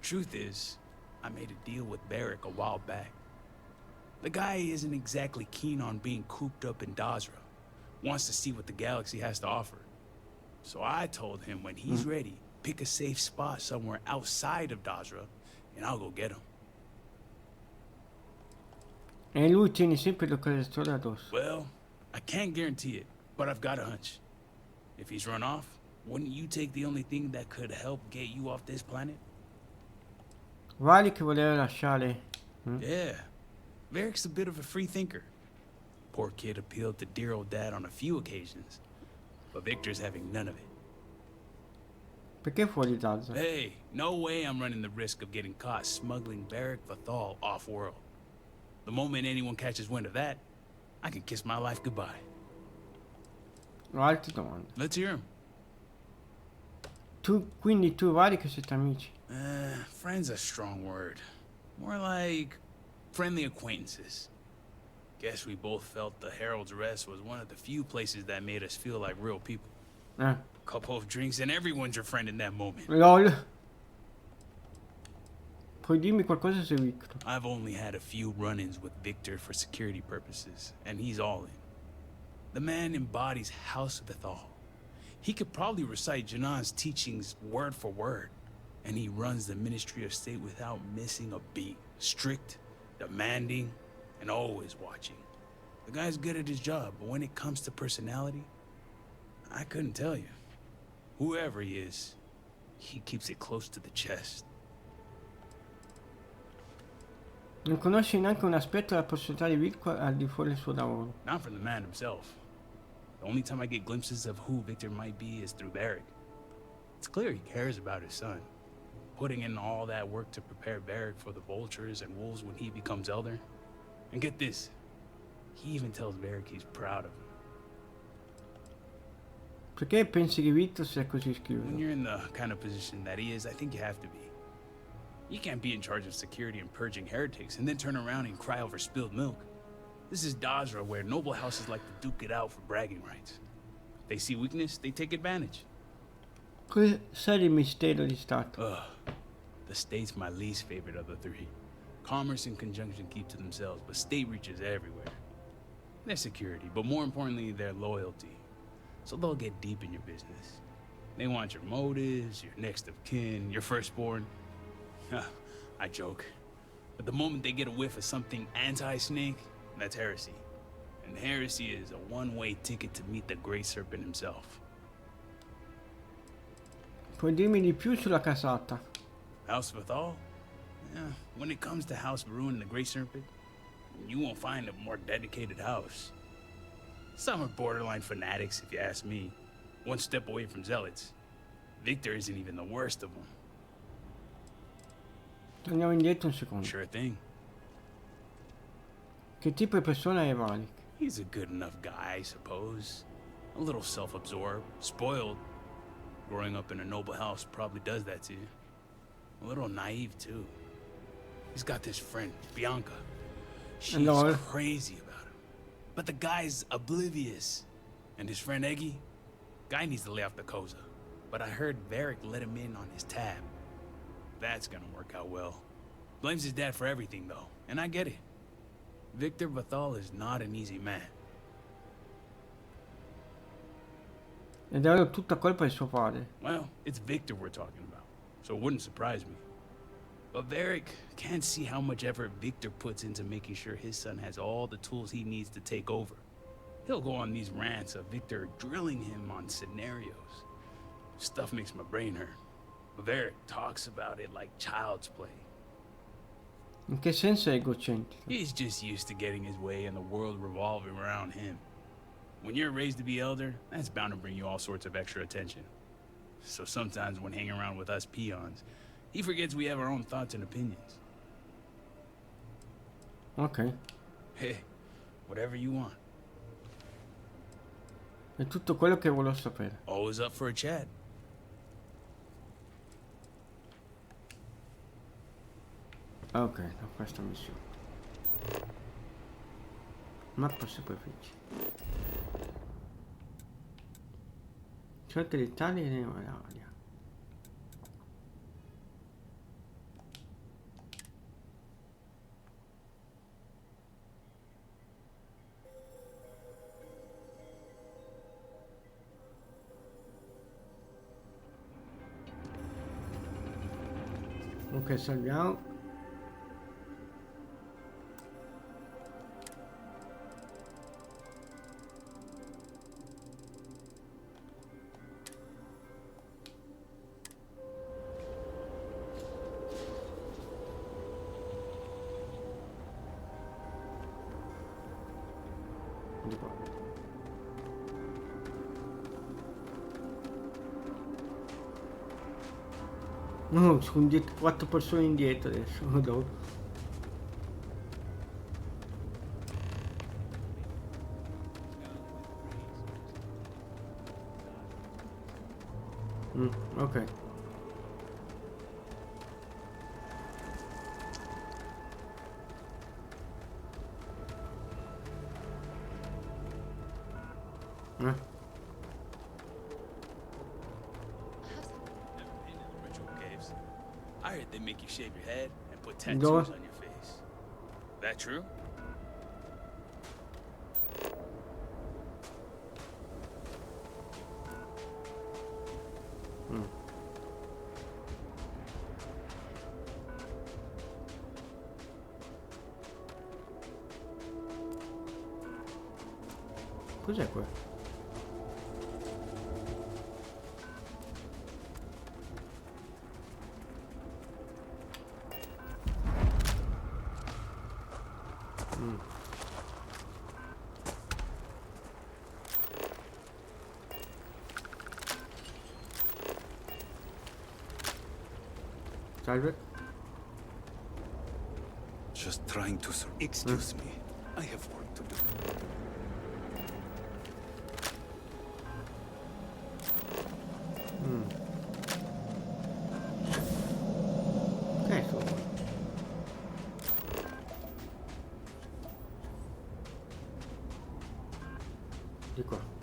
truth is, I made a deal with Beric a while back. The guy isn't exactly keen on being cooped up in Dazra. Wants to see what the galaxy has to offer. So I told him when he's ready, pick a safe spot somewhere outside of Dazra, and I'll go get him. E lui tiene sempre il localizzatore addosso. Well, I can't guarantee it, but I've got a hunch. If he's run off, wouldn't you take the only thing that could help get you off this planet? Vali che voleva lasciare. Yeah. Varric's a bit of a free thinker. Poor kid appealed to dear old dad on a few occasions, but Victor's having none of it. Perché fuori Dazza? Hey, no way I'm running the risk of getting caught smuggling Beric Vathal off-world. The moment anyone catches wind of that, I can kiss my life goodbye. Ho altre domande. Let's hear him. Quindi tu Vali che siete amici? Friend's a strong word. More like friendly acquaintances. Guess we both felt the Herald's Rest was one of the few places that made us feel like real people. Couple of drinks and everyone's your friend in that moment. LOL. Puoi dirmi qualcosa su Victor? I've only had a few run-ins with Victor for security purposes, and he's all in. The man embodies House Vithal. He could probably recite Janan's teachings word for word, and he runs the Ministry of State without missing a beat. Strict, demanding, and always watching. The guy's good at his job, but when it comes to personality, I couldn't tell you. Whoever he is, he keeps it close to the chest. Non conosci neanche un aspetto della personalità di Victor al di fuori del suo lavoro. Not from the man himself. The only time I get glimpses of who Victor might be is through Varric. It's clear he cares about his son, putting in all that work to prepare Varric for the vultures and wolves when he becomes elder. And get this, he even tells Varric he's proud of him. Perché pensi che Victor sia così When schiuso? you're in the kind of position that he is, I think you have to be. You can't be in charge of security and purging heretics and then turn around and cry over spilled milk. This is Dazra, where noble houses like to duke it out for bragging rights. If they see weakness, they take advantage. Cos'è il mistero di Stato? Ugh. The state's my least favorite of the three. Commerce and conjunction keep to themselves, but state reaches everywhere. Their security, but more importantly, their loyalty. So they'll get deep in your business. They want your motives, your next of kin, your firstborn. I joke. But the moment they get a whiff of something anti-snake, that's heresy. And heresy is a one-way ticket to meet the Great Serpent himself. Puoi dirmi di più sulla casata? House Vithal? Yeah, when it comes to House Varun and the Great Serpent, you won't find a more dedicated house. Some are borderline fanatics, if you ask me. One step away from zealots. Victor isn't even the worst of them. Torniamo indietro un secondo. Sure thing. Che tipo di persona è Varric? He's a good enough guy, I suppose. A little self-absorbed, spoiled. Growing up in a noble house probably does that to you. A little naive, too. He's got this friend, Bianca. She's crazy about him. But the guy's oblivious. And his friend Eggy? Guy needs to lay off the Koza. But I heard Varric let him in on his tab. That's gonna work out well. Blames his dad for everything, though. And I get it. Victor Vithal is not an easy man. Ed è tutta colpa di suo padre. Well, it's Victor we're talking about, so it wouldn't surprise me. But Varric can't see how much effort Victor puts into making sure his son has all the tools he needs to take over. He'll go on these rants of Victor drilling him on scenarios. Stuff makes my brain hurt. But Varric talks about it like child's play. In che senso è egocentrico? He's just used to getting his way and the world revolving around him. When you're raised to be elder, that's bound to bring you all sorts of extra attention. So sometimes when hanging around with us peons, he forgets we have our own thoughts and opinions. Ok. Hey, whatever you want. È tutto quello che volevo sapere. Always up for a chat. Ok, da questa missione. Mappa superficie. Cerca l'Italia e l'Italia. Ok, salviamo. Di qua. No, sono 4 persone indietro adesso. Dopo. Ok. Ritual caves. I heard they make you shave your head and with tattoos Dove? on your face. That true? Cos'è quello? Salve. Just trying to excuse me. I have work to do. Che sono? Di qua.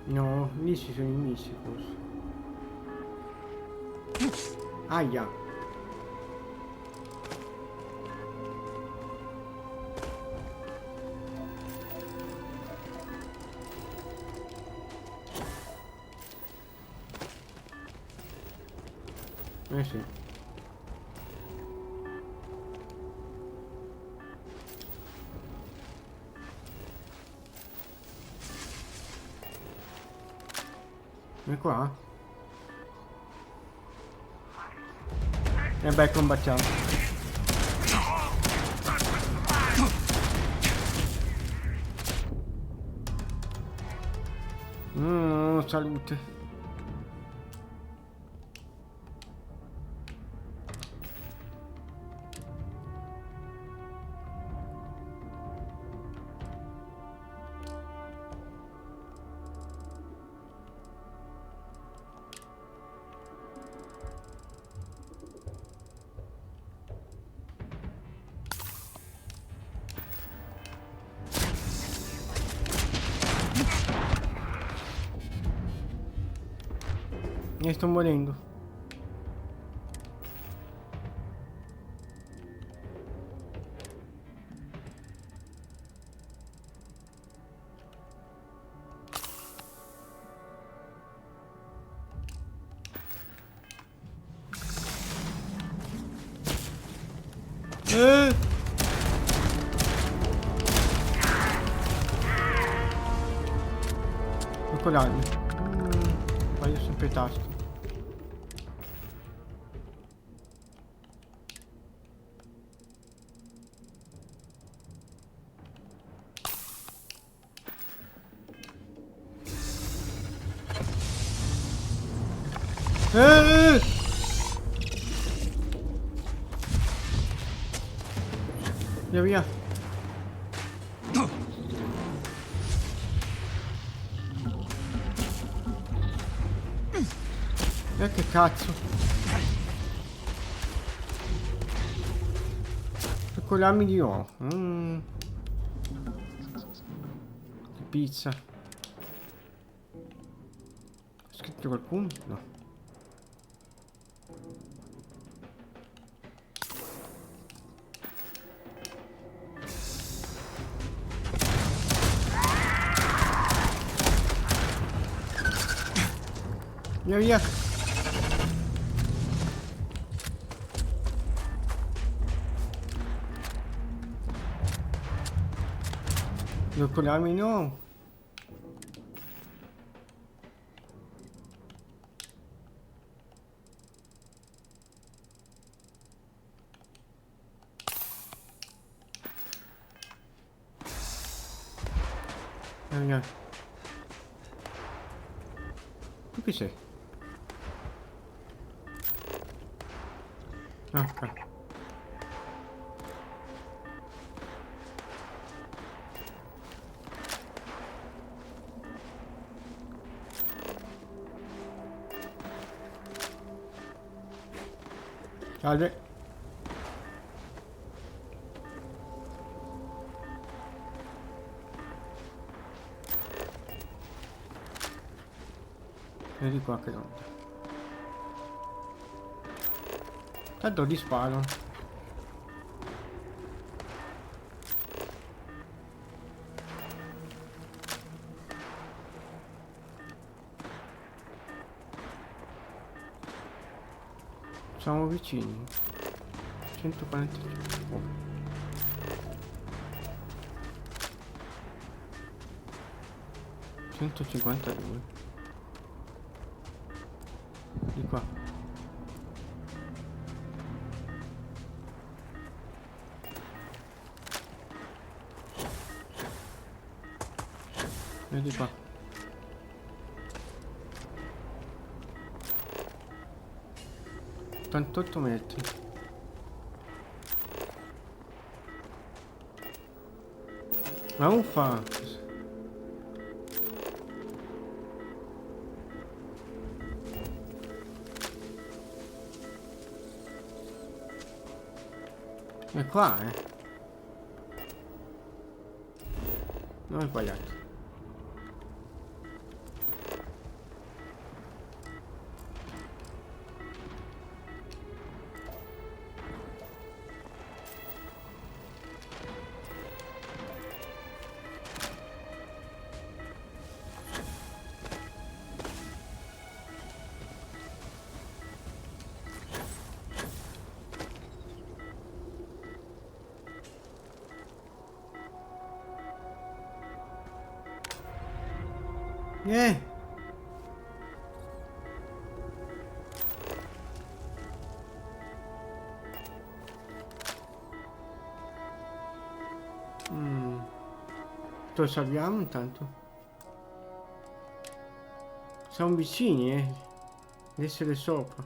No, lì ci sono i nemici forse. Aia. Sì. E qua? E beh, combattiamo. Salute. Ne sto morendo. Coccolarmi. Voglio sempre tasto. Via via. Che cazzo. Coccolarmi di nuovo. Pizza. C'è scritto qualcuno? No. Via via. Devo collarmi no. Via via. Tu chi sei? Ah, ok. Salve. Vedi qua che onda. Tanto gli sparo. Siamo vicini. 145. Oh. $152. Di qua. Vedi qua. $88 metri. Ma uffa! È qua, non ho sbagliato. Lo salviamo intanto. Siamo vicini, ad essere sopra.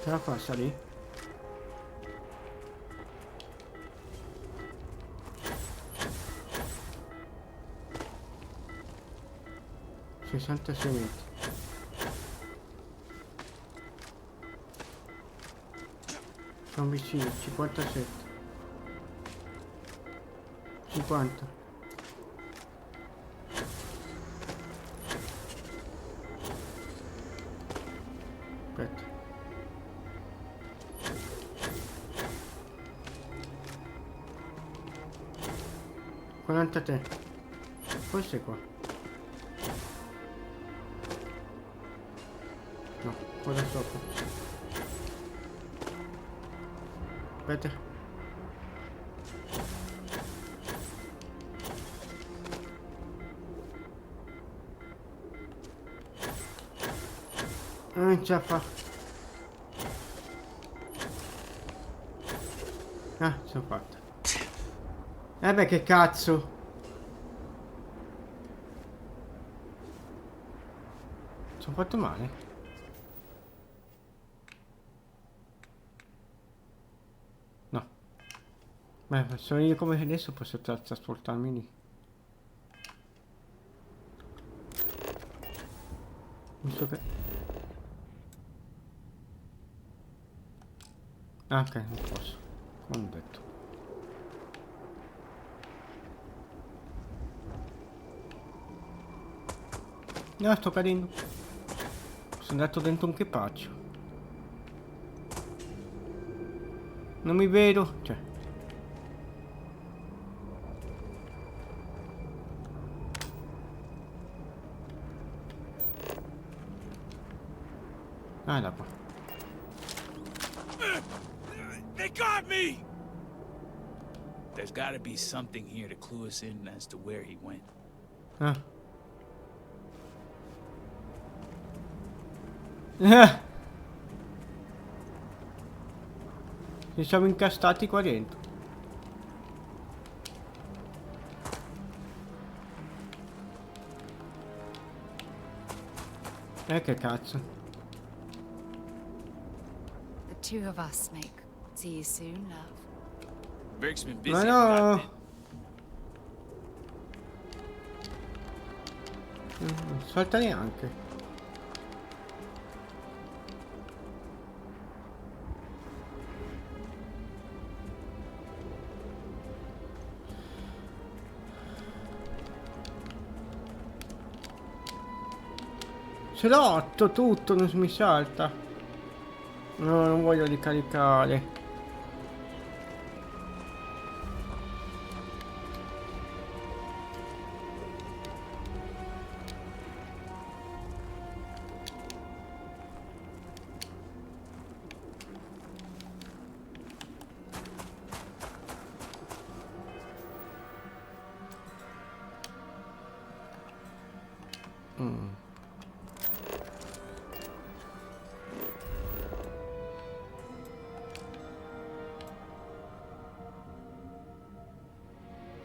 Ce la fa salire? $66 metri. Siamo vicini, 57. 50. Aspetta. 43. Forse è qua. No, qua da sopra. Aspetta. Non ce la fa. Ah, ce l'ho fatta. Beh, che cazzo. Ci ho fatto male. No. Beh, sono io come adesso posso trasportarmi lì. Visto che... Ah, ok, non posso. Come ho detto. No, sto cadendo. Sono andato dentro un chepaccio. Non mi vedo. Cioè. Ah, là qua. They got me! There's gotta be something here to clue us in as to where he went. Ah. Ci siamo incastati qua dentro. Che cazzo. The two of us, Snake. See you soon, love. Berg's been busy. Ma if you got no. bit. Non salta neanche. Ce l'ho 8 tutto, non mi salta. No, non voglio ricaricare.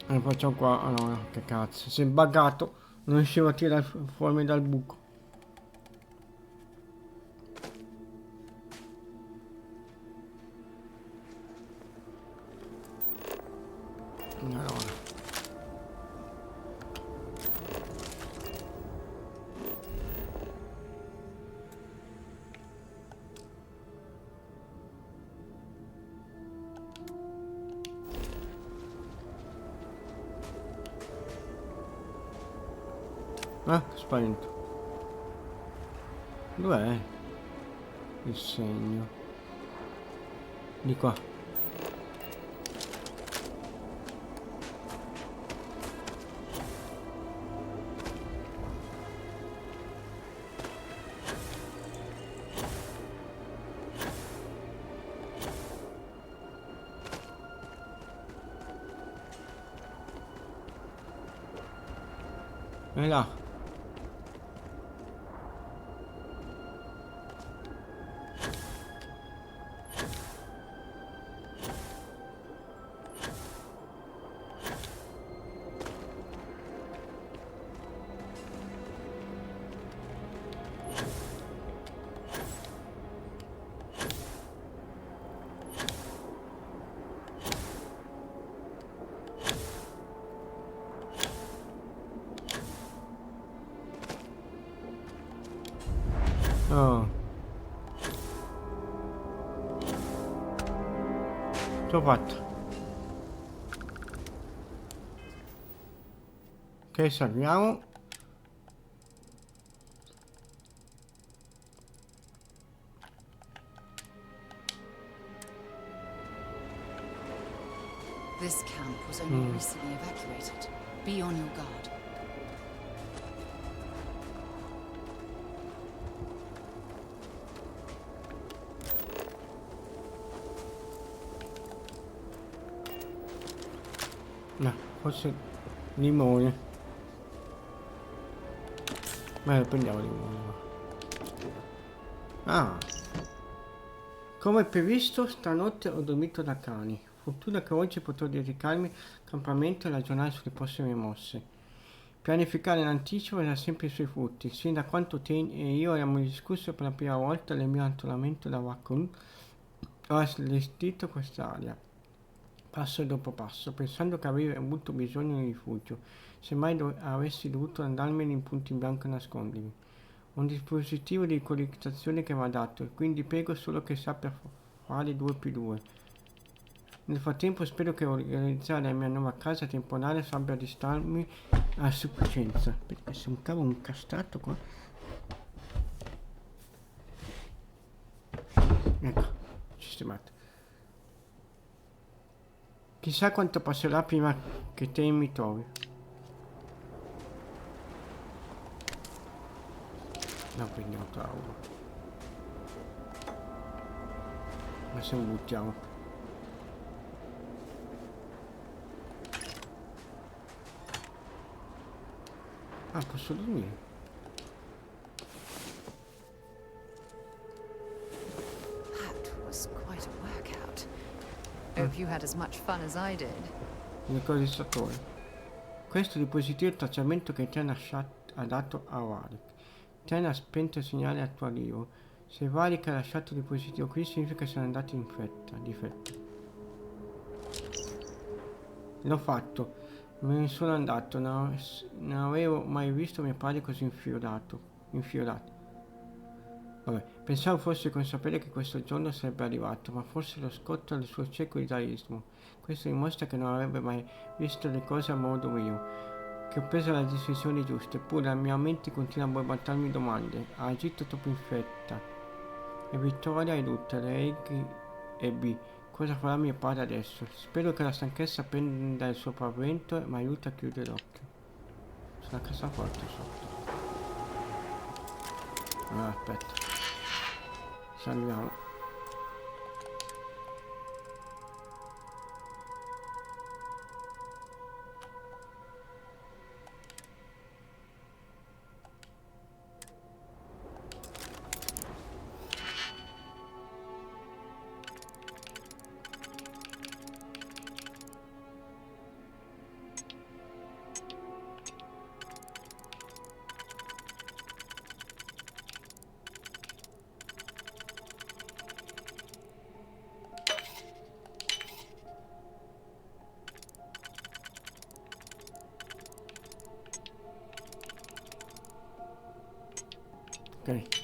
Lo faccio qua. Ah no, no, che cazzo. Si è buggato. Non riuscivo a tirare fuori dal buco. Allora. Spavento. Dov'è il segno? Di qua. È là. Oh. Ce l'ho fatto. Ok, salviamo. This camp was only recently evacuated. Be on your guard. No, forse limone. Beh, prendiamo limone. Ah. Come previsto, stanotte ho dormito da cani. Fortuna che oggi potrò dedicarmi al campamento e ragionare sulle prossime mosse. Pianificare in anticipo dà sempre i suoi frutti. Sin da quanto Tain e io abbiamo discusso per la prima volta del mio antonnamento da Wakun, ho allestito quest'area, passo dopo passo, pensando che avevo avuto bisogno di rifugio, se mai avessi dovuto andarmene in punto in bianco a nascondermi. Un dispositivo di collocazione che mi ha dato, quindi prego solo che sappia fare 2+2. Nel frattempo spero che organizzare la mia nuova casa temporanea sappia distarmi a sufficienza. Perché se un cavo incastrato qua. Ecco, sistemato. Chissà quanto passerà prima che te mi trovi. No, prendiamo tavolo. Ma se lo buttiamo. Ah, posso dormire? you had as much fun as I did. Il decodizzatore. Questo dispositivo è il tracciamento che Ten ha dato a Varric. Ten ha spento il segnale al tuo arrivo. Se Varric ha lasciato il dispositivo qui significa che sono andati in difetto. L'ho fatto. Me ne sono andato. Non avevo mai visto mio padre così infiorato. Vabbè, pensavo fosse consapevole che questo giorno sarebbe arrivato, ma forse lo scotto al suo cieco idealismo. Questo dimostra che non avrebbe mai visto le cose a modo mio, che ho preso le decisioni giuste, eppure la mia mente continua a bombardarmi domande. Ha agito troppo in fretta. E Vittoria e Luther, e B. Cosa farà mio padre adesso? Spero che la stanchezza prenda il sopravvento e mi aiuti a chiudere l'occhio. C'è una cassaforte sotto. Allora, aspetta. Salviamo. Ok.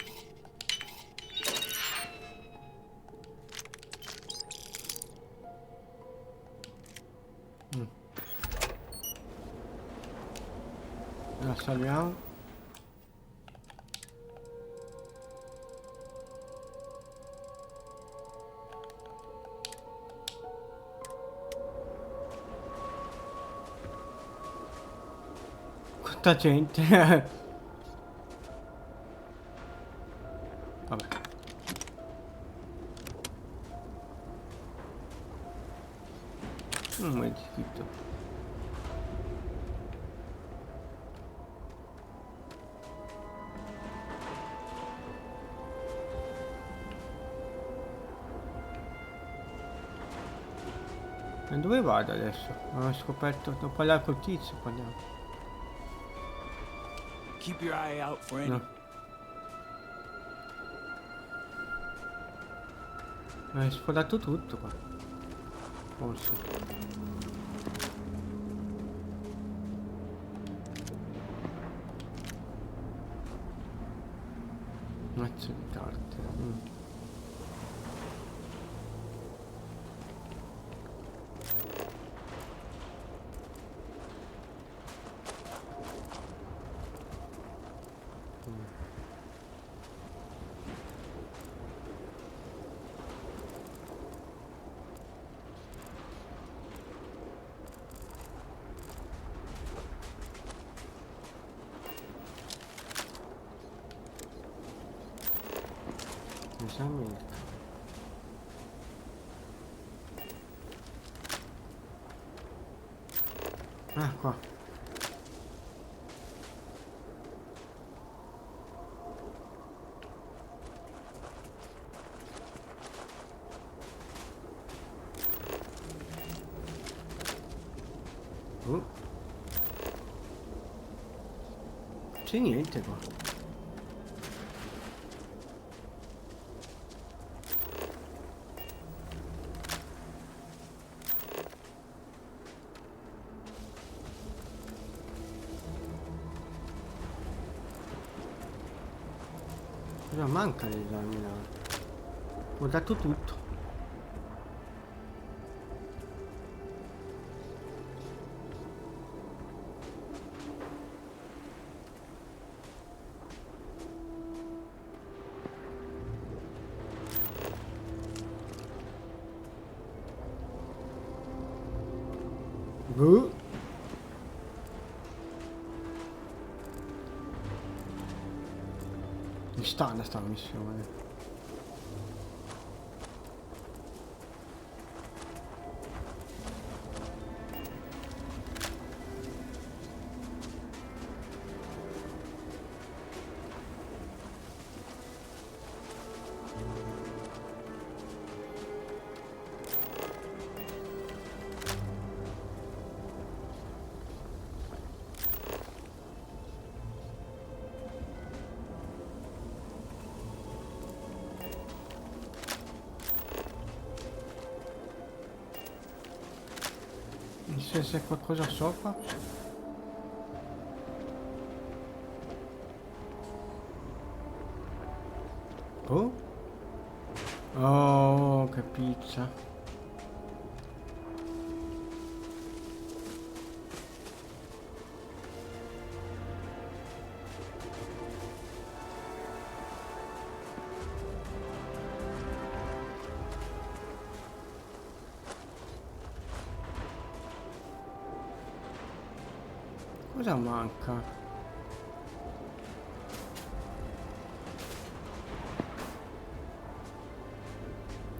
La salviamo. Quanta gente. Vabbè. Non è scritto. E dove vado adesso? Non ho scoperto. Devo parlare col tizio, parliamo. Keep your eye out for any. No. Hai sforato tutto qua. Forse. Mazzo di carte. Ah, qua. C'è niente qua. Cosa manca di esaminare? Ho dato tutto. Boh. Mi sta sta missione. se c'è qualcosa sopra. Oh? Oh, che pizza. Cosa manca?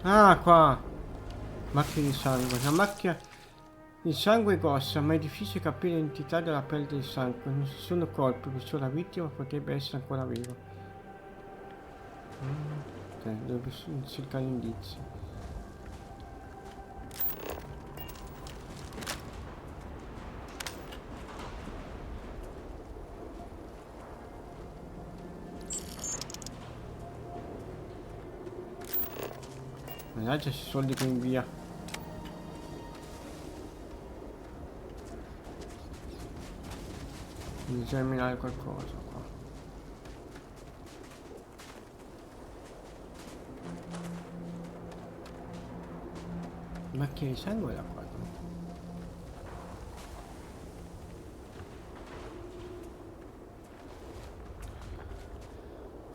Ah, qua. Macchia di sangue. La macchia di sangue grossa, ma è difficile capire l'entità della pelle del sangue. Non ci sono colpi, perciò la vittima potrebbe essere ancora viva. Ok, devo cercare indizi. Mannaggia, questi soldi che invia. Devo esaminare qualcosa qua. Macchia di sangue è là qua.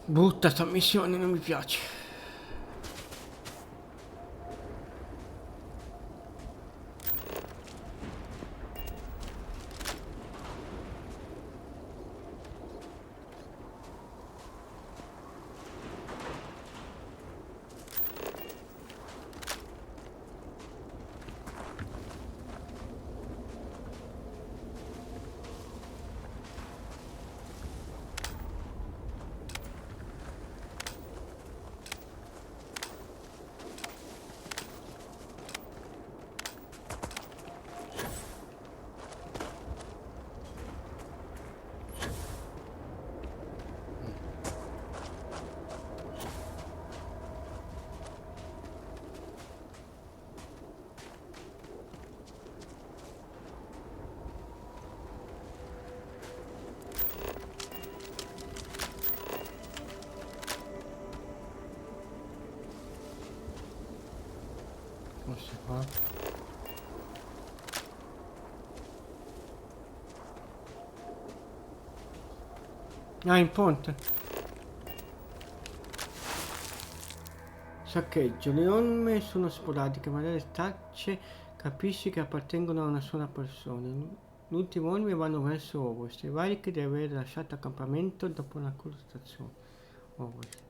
Brutta sta missione, non mi piace. Forse qua. Ah, in ponte. Saccheggio. Le orme sono sporadiche, ma dalle tracce capisci che appartengono a una sola persona. L'ultimo orme vanno verso ovest. I vari che deve aver lasciato accampamento dopo una costazione. Ovest.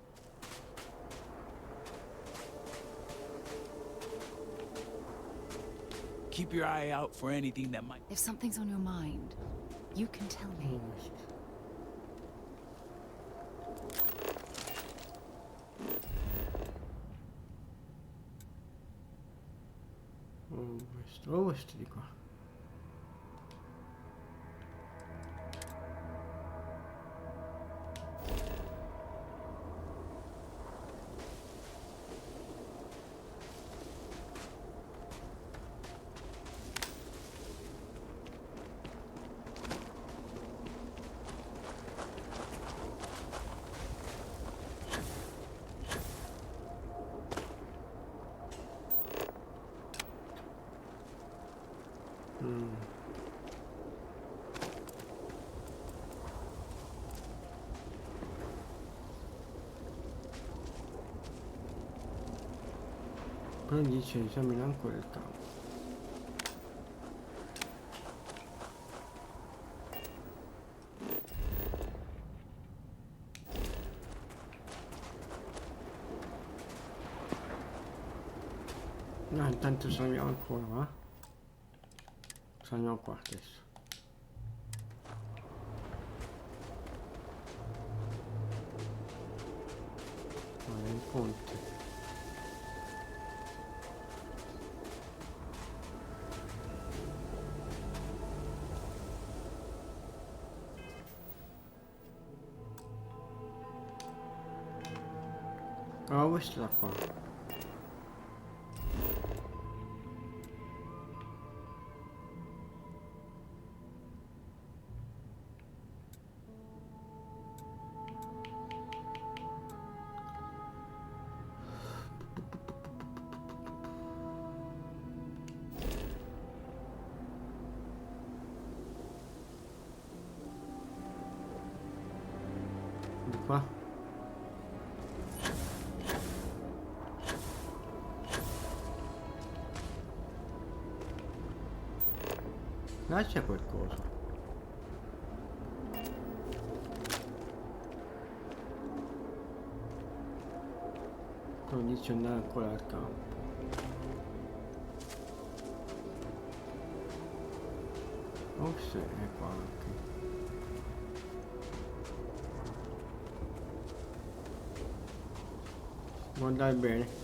Keep your eye out for anything that might... If something's on your mind, you can tell me. Ovest. Ovest, ovest di qua. Però dice esamina ancora il campo. No, intanto saliamo ancora, va? Saliamo qua adesso. È il ponte. A ovest da qua. qua. Là c'è qualcosa. Come dice andare ancora al campo. Oh sì, è qua anche. Può andare bene.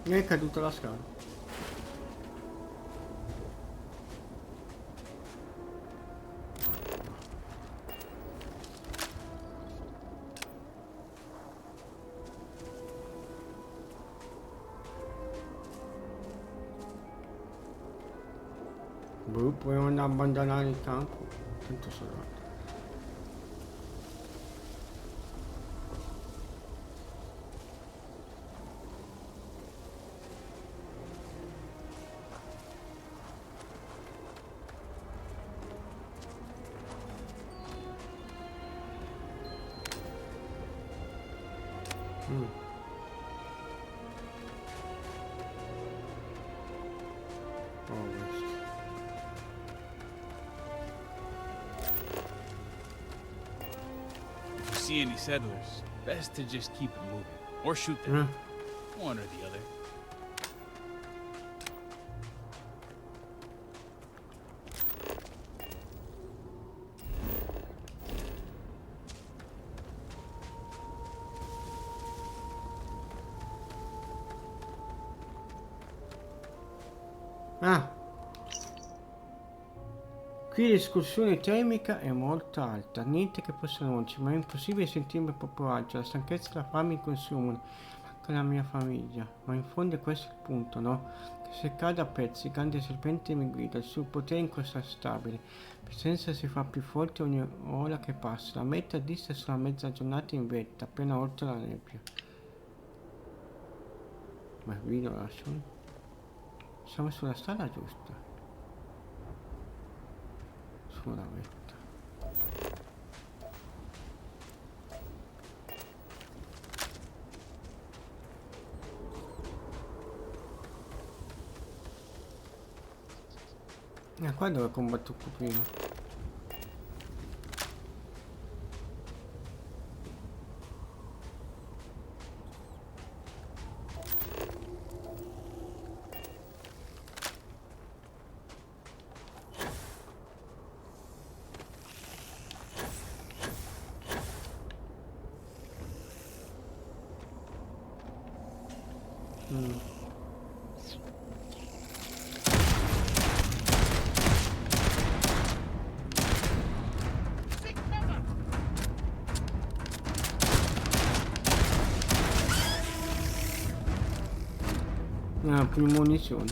Mi è caduta la scala. Boh, proviamo ad abbandonare il campo. Tanto sono andato. Ovest. If you see any settlers, best to just keep it moving. Or shoot them. One or the other. Ah! Qui l'escursione termica è molto alta, niente che possa nuocerci, ma è impossibile sentirmi a proprio agio, la stanchezza e la fame mi consumano, manca la mia famiglia, ma in fondo è questo il punto, no? Che se cado a pezzi, il grande serpente mi guida, il suo potere è incontrastabile, la presenza si fa più forte ogni ora che passa, la meta dista sulla mezza giornata in vetta, appena oltre la nebbia. Ma qui lo lascio? Siamo sulla strada giusta. Sulla vetta. Qua dove ho combattuto prima. Più munizioni.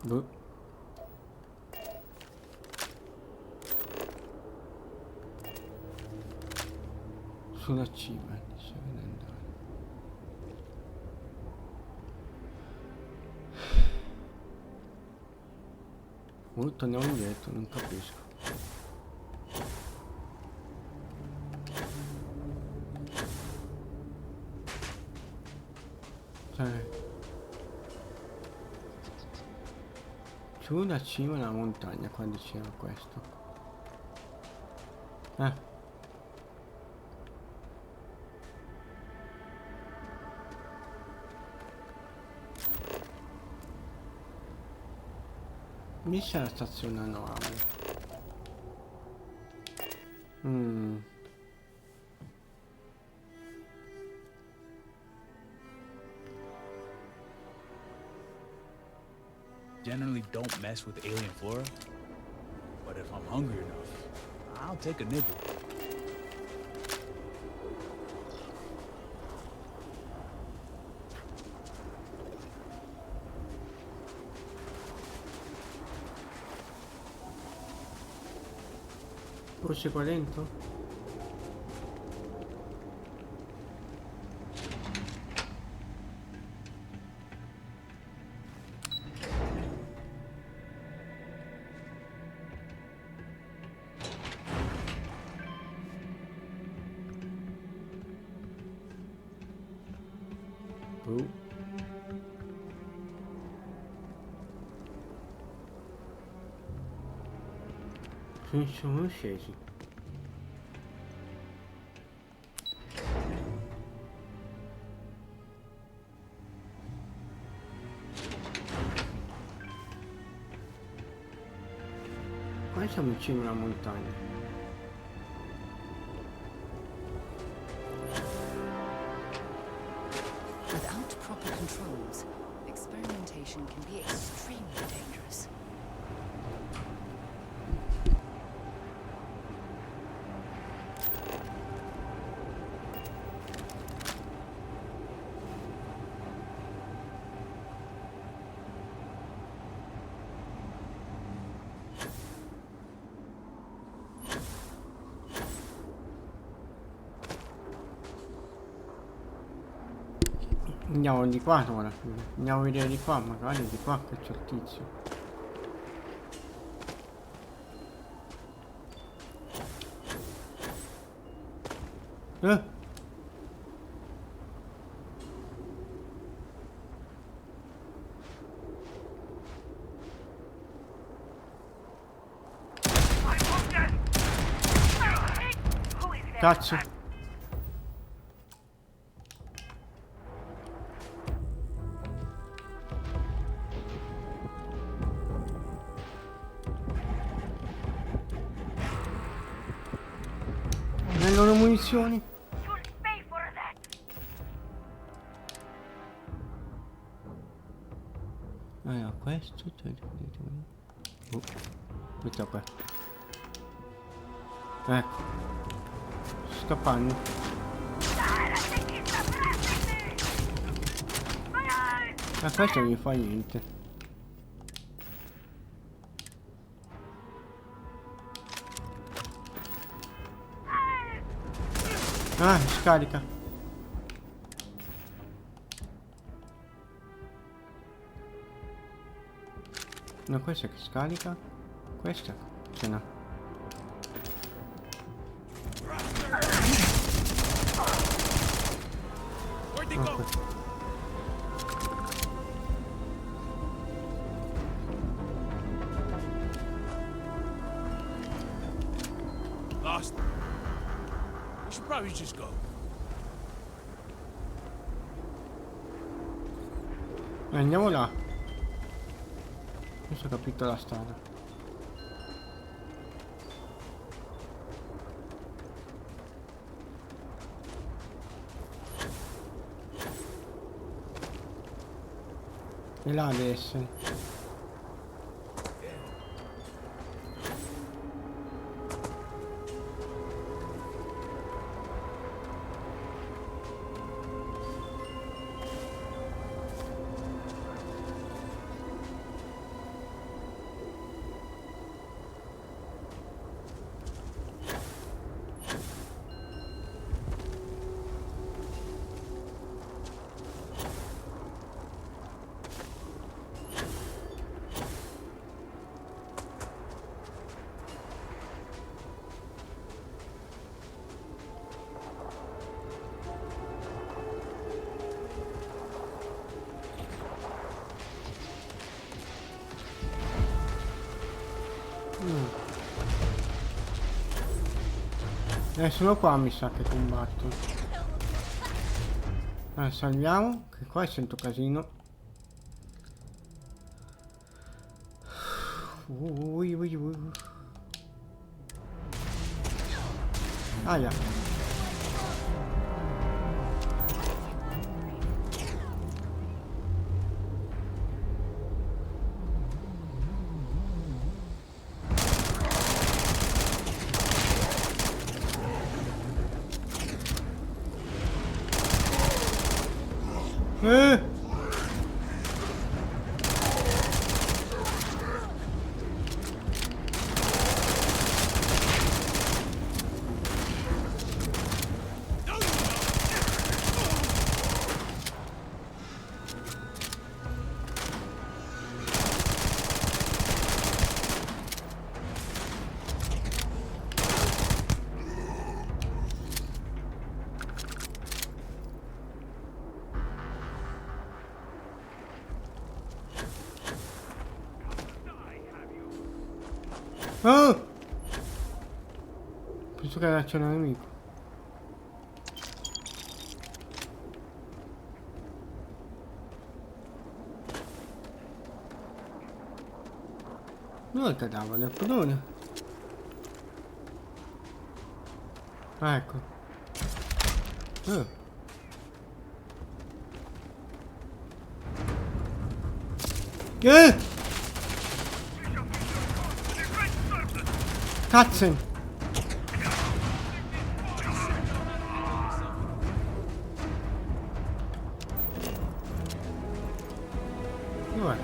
Boh. Sulla cima, Torniamo indietro, non capisco. Cioè, giù da cima alla montagna qua diceva questo. Lì c'è la stazione a novembre. Generally don't mess with alien flora, but if I'm hungry enough, I'll take a nibble. Forse qua dentro? Sono scesi. Qua siamo in cima alla montagna. Without proper controls, experimentation can be extremely dangerous. Andiamo di qua ora. Andiamo a vedere di qua, magari di qua che c'è il tizio. Cazzo. Le loro munizioni. Allora, questo mettiamo qua. Ecco. Scappando. Ma questo non mi fa niente. Ah, scarica. No, questa che scarica. Questa ce n'ha. Okay. Lost. We should probably just go. Andiamo là. Adesso ho capito la strada. E là deve essere. Solo qua mi sa che combatto. Salviamo, che qua sento casino. Ui, ui, ui. Aia. Eh! Oh! Penso che c'è un nemico. Dove è il cadavere? Del padrone? Ah, ecco. Eh! Cazzo! Dov'è?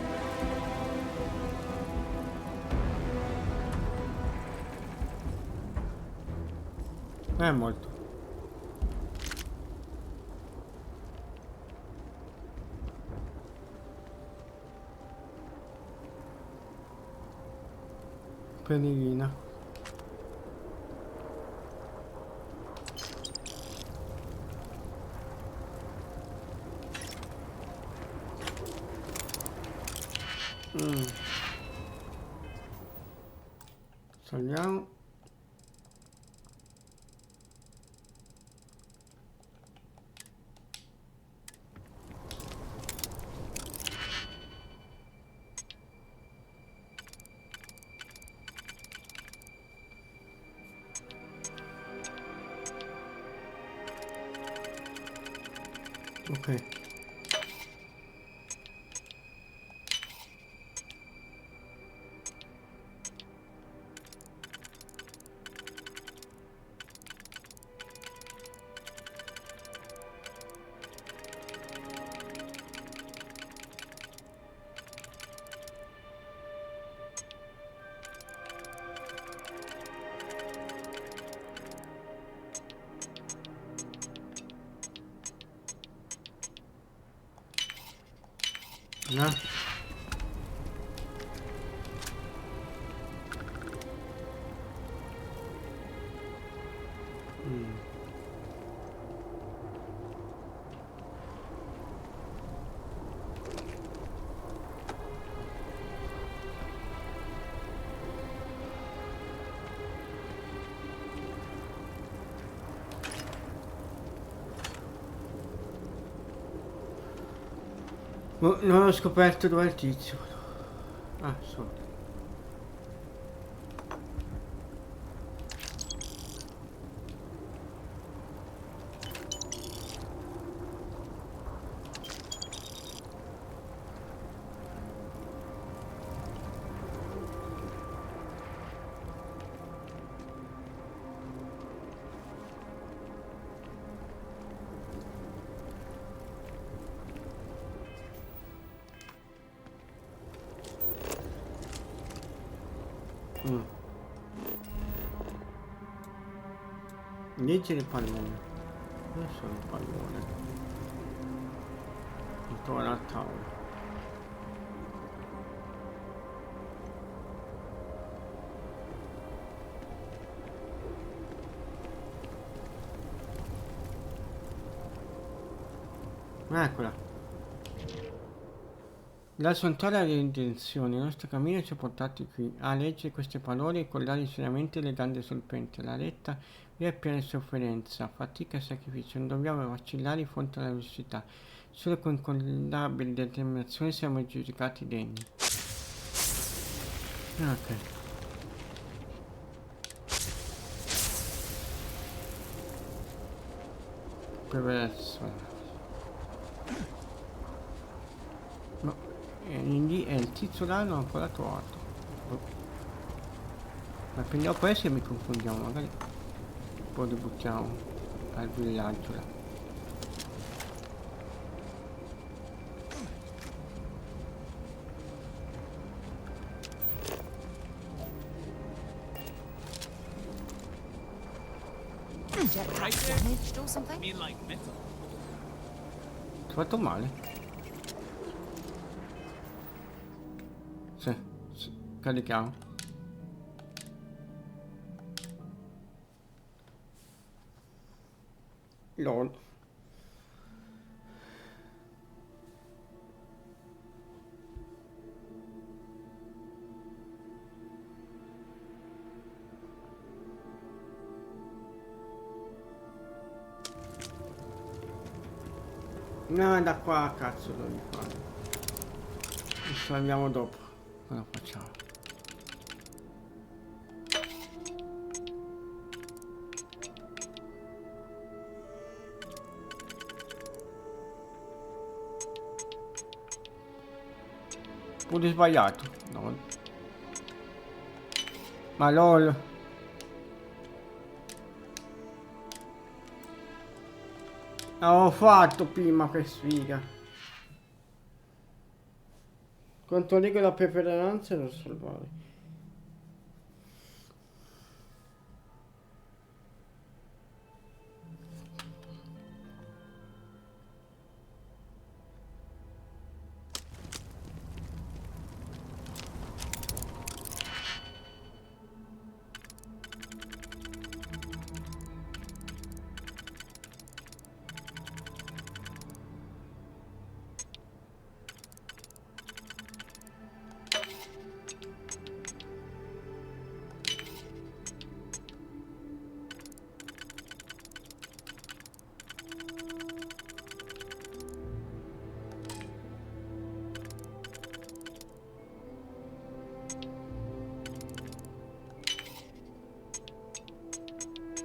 È morto. Peniglina. Saliamo. Ok. No. Oh, non ho scoperto dov'è il tizio. Ah, so. Leggi il pallone. Dove sono il pallone? Mi trovo al tavolo. Eccola. La sontora delle intenzioni, il nostro cammino ci ha portati qui. A leggere queste parole e collare seriamente le grandi serpenti. La retta Qui è piena di sofferenza, fatica e sacrificio, non dobbiamo vacillare di fronte alla velocità. Solo con incollabile determinazione siamo giudicati degni. Ok. Prevenzione. No, lì è il tizio là, non ho ancora trovato. Oh. Ma prendiamo questo e mi confondiamo, magari poi li buttiamo al villaggio là. Jetpack damaged or something? Mean like mental. Ti ho fatto male? Sì, sì. Carichiamo. LOL. No, da qua cazzo devi fare. Lo salviamo dopo. Cosa facciamo? Pure sbagliato. No. Ma lol. L'avevo fatto prima, che sfiga. Controlli con la preferenza e lo salvare.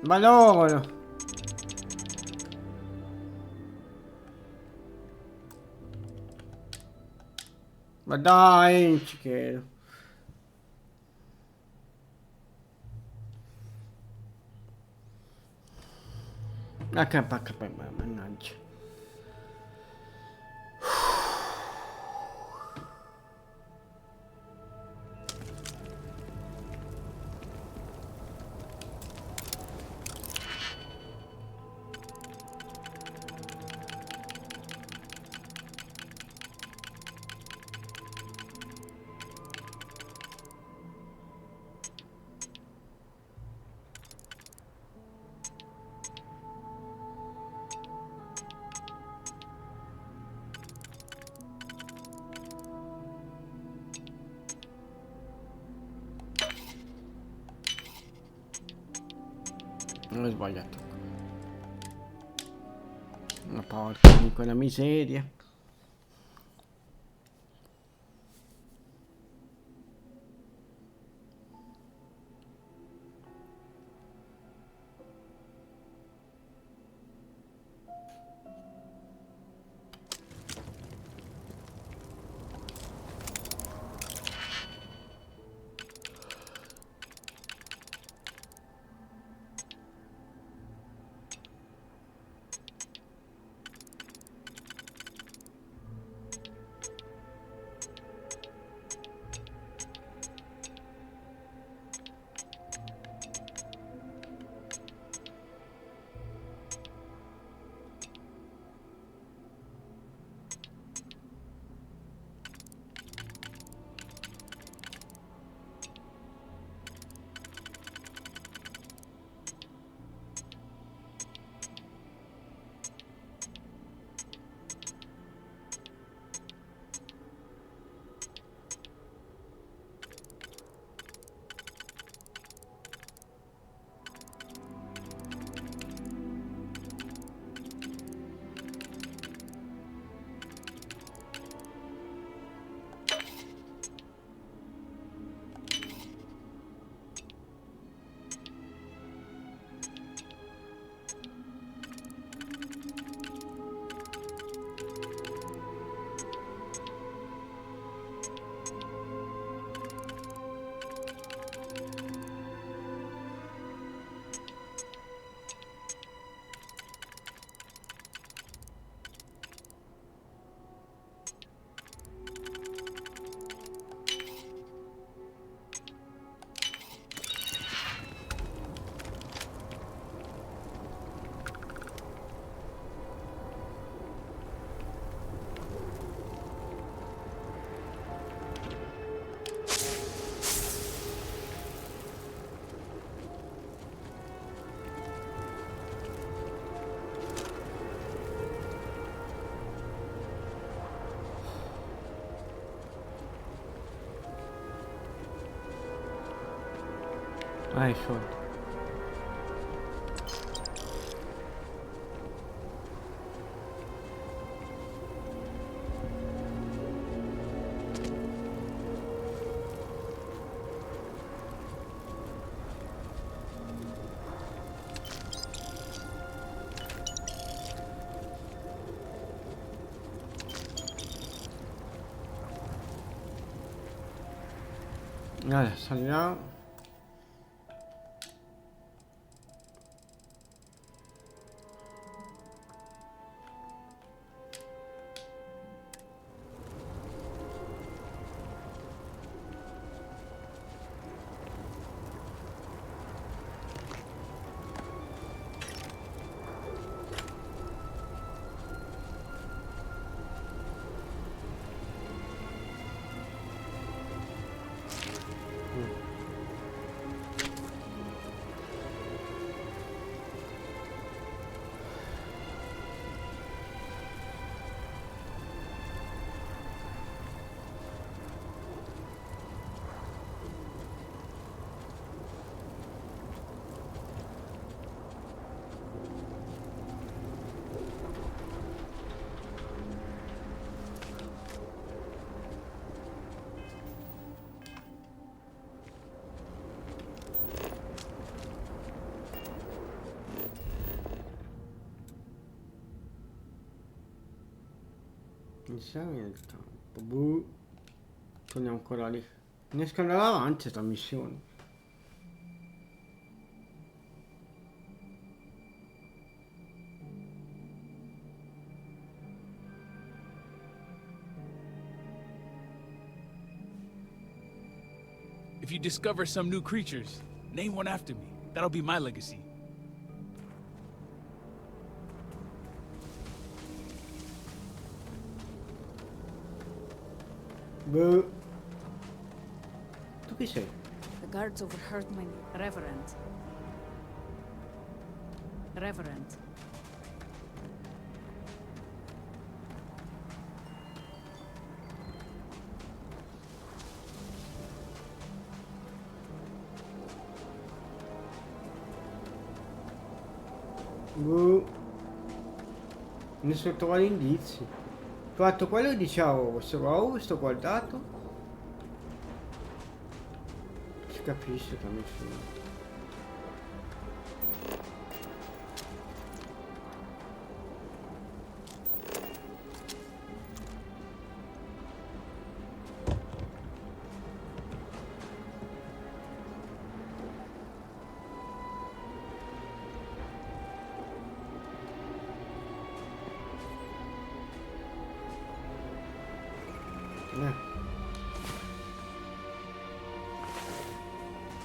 Ma no! Ma dai, non ci credo. HP, mannaggia. Non ho sbagliato. Ma porca di quella miseria. Ah, i soldi. Allora, saliamo. Iniziamo il campo. Boh. Torniamo ancora lì. Riesco ad andare avanti sta missione. If you discover some new creatures, name one after me. That'll be my legacy. Boh. Tu chi sei? The guards overheard my reverend. Reverend. Boh. Ne so trovare indizi. Ho fatto quello e dicevo, se va questo guardato. Si capisce che ha messo.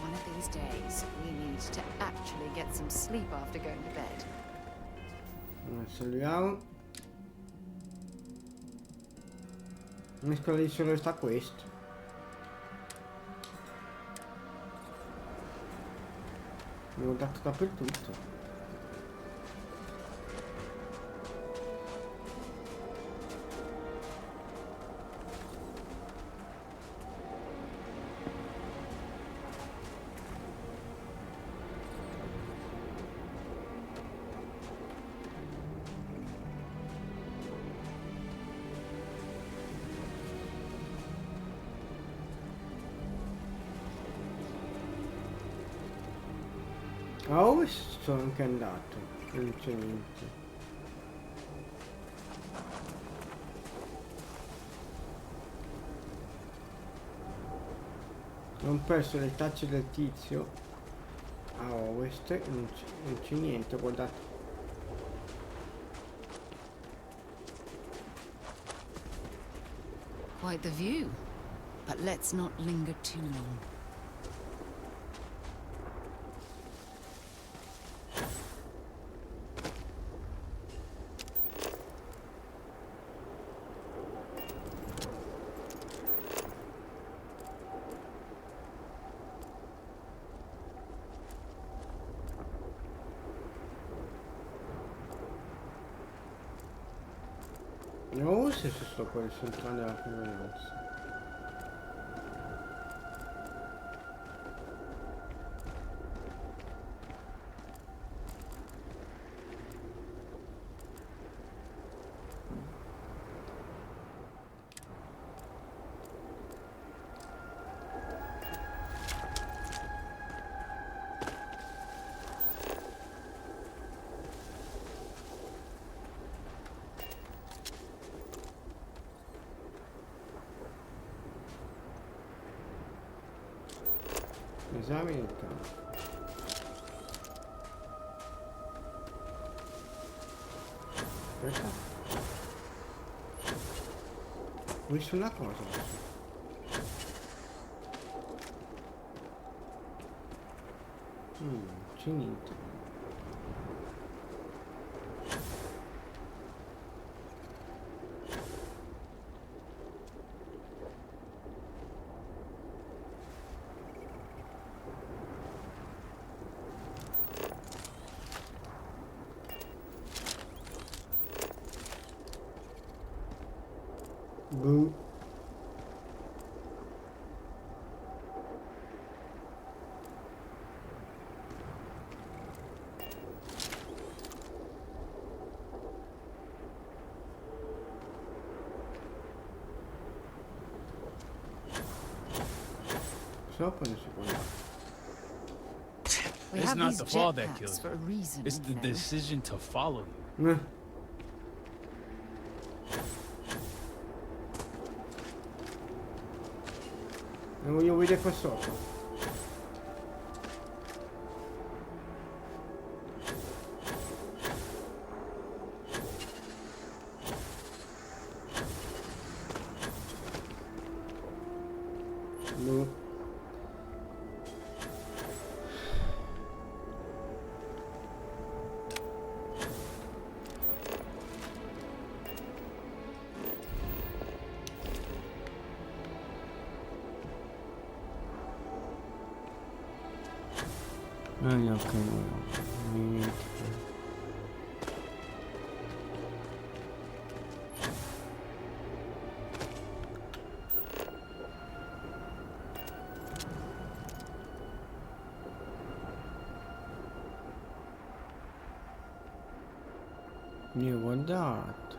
One of these days, we need to actually get some sleep after going to bed. Saliamo. Mescola di solo sta questo. Mi ho dato dappertutto. A ovest sono anche andato, non c'è niente. Ho perso le tracce del tizio a ovest, non c'è niente, guardate. Quite the view. But let's not linger too long. No, se sto qua centrale della convenienza. esame del campo. Aspetta. Ho visto una cosa adesso. C'è niente. Boh. Sopra non si può andare. We It's have not these the fall jetpacks that kills for a you. reason, It's the you know. decision to follow you. Non voglio vedere qua sopra. Boh. Ok, niente. Io ho guardato.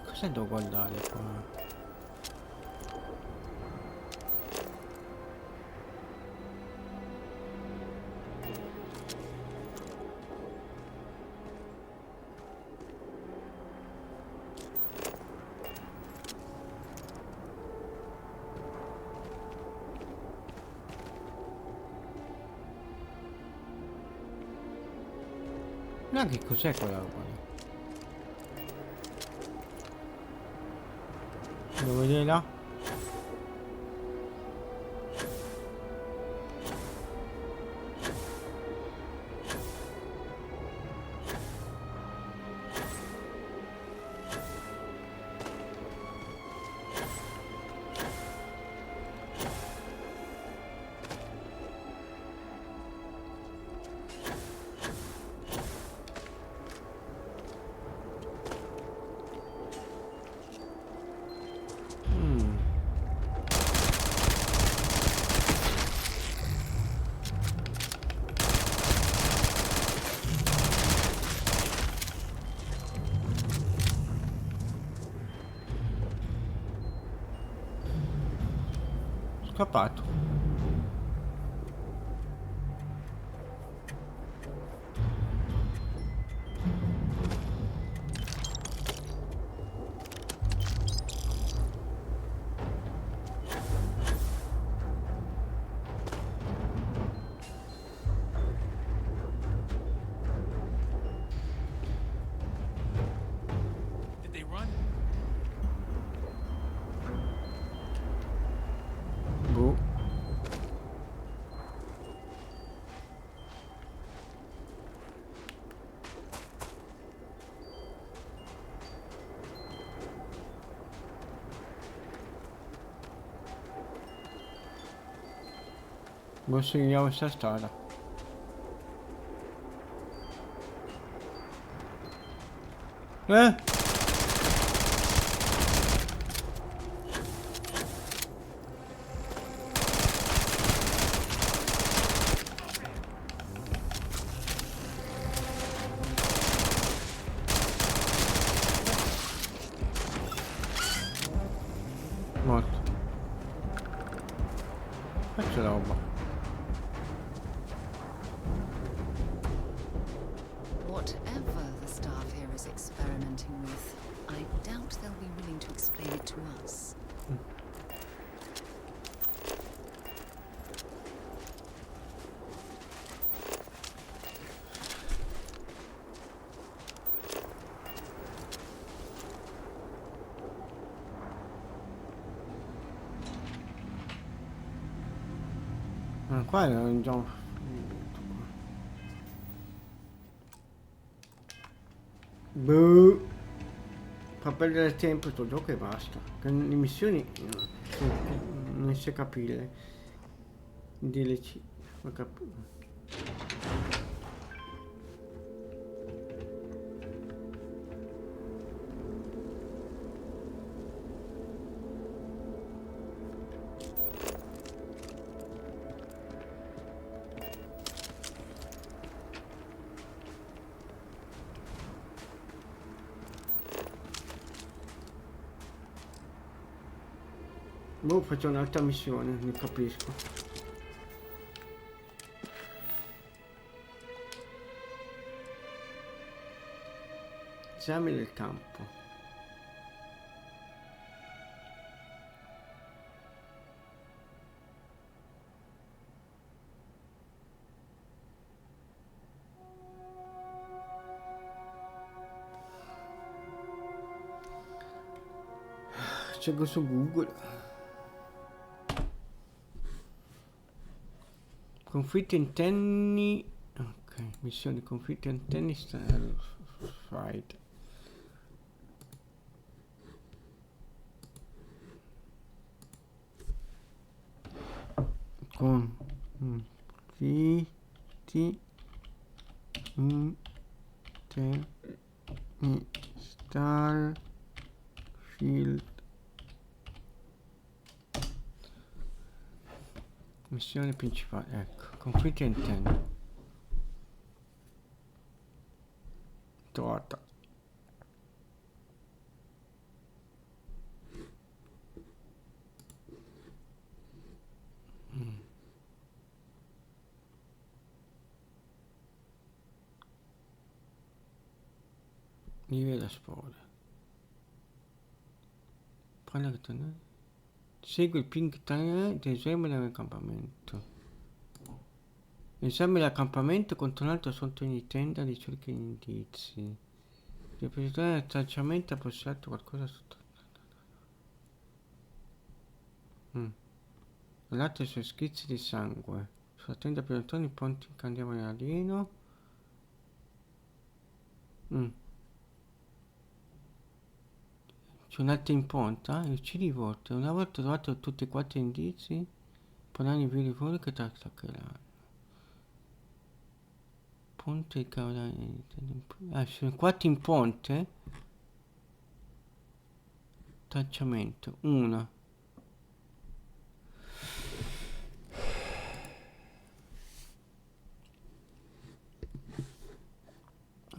Cosa devo guardare qua? No, che cos'è quella roba lì? Devo vedere là? Scappato. Did they run? Boh. Boh, seguiamo questa strada. Morto. Faccio roba. Whatever the staff here is experimenting with, I doubt they'll be willing to explain it to us. Qua è un gioco. Boh. Fa perdere tempo sto gioco e basta. Che le missioni non si capire. DLC. Ho capito. Boh, faccio un'altra missione, non capisco. Esame del campo. Cerco su Google. Conflitto interni. Ok, missione conflitto interni Starfield. Conflitti interni Starfield. Missione principale, ecco, conflitti interni. Trovata. Livello spore. Parla che torna. Segui il ping time ed esamina l'accampamento. Esamina l'accampamento controllato sotto ogni tenda, ricerca gli indizi. Depositare il tracciamento ha postato qualcosa sotto. Latte sui schizzi di sangue. Sulla tenda per i ponti incandevoli alieno. C'è un latte in ponta? Uccidi volte. Una volta trovato tutti e 4 indizi, potranno veri fuori che ti attaccheranno. Ponte e cavalari. Ci sono 4 in ponte. Tracciamento. 1.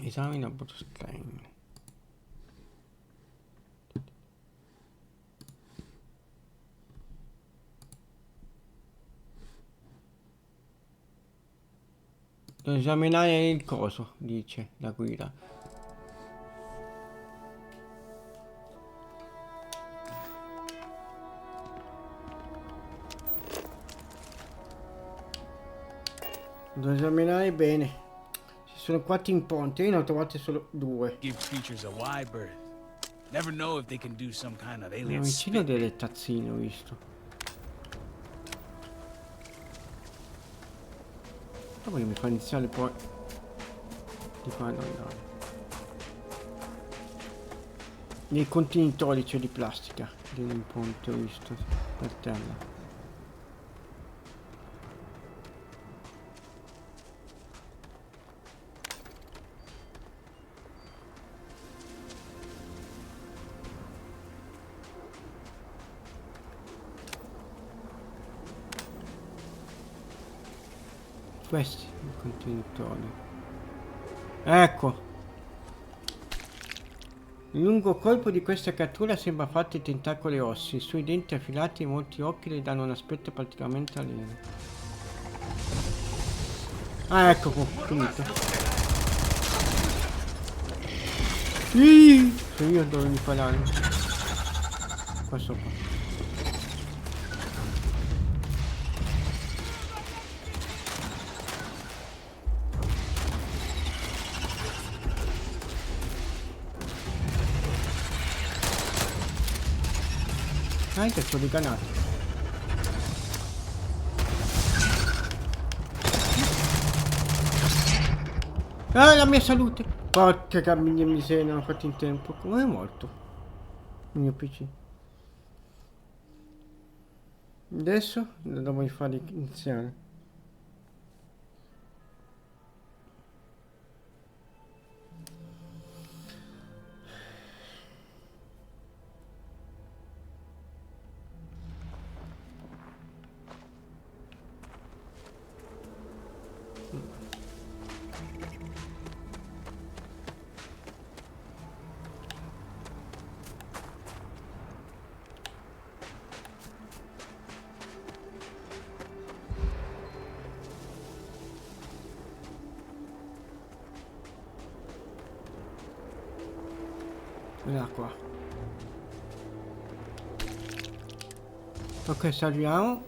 Esamina Brustein. Devo esaminare il coso, dice la guida. Devo esaminare bene. Ci sono 4 in ponte, io ne ho trovate solo 2. Give creatures a wide berth. Never know if they can do some kind of alien Vicino spit. delle tazzine ho visto. Dopo che mi fa iniziare poi di quando andare. Nei contenitori c'è di plastica in ponte ho visto per terra. Questi i contenitori. Ecco. Il lungo colpo di questa creatura sembra fatto di tentacoli ossi. I suoi denti affilati e molti occhi le danno un aspetto particolarmente alieno. Ah, ecco qua, finito. Se io dovevo imparare. Qua sopra. Che c'ho di granate. Ah, la mia salute! Porca cambia miseria, non ho fatto in tempo. Come è morto? Il mio PC. Adesso lo devo fare iniziare. Là qua. Ok, salviamo.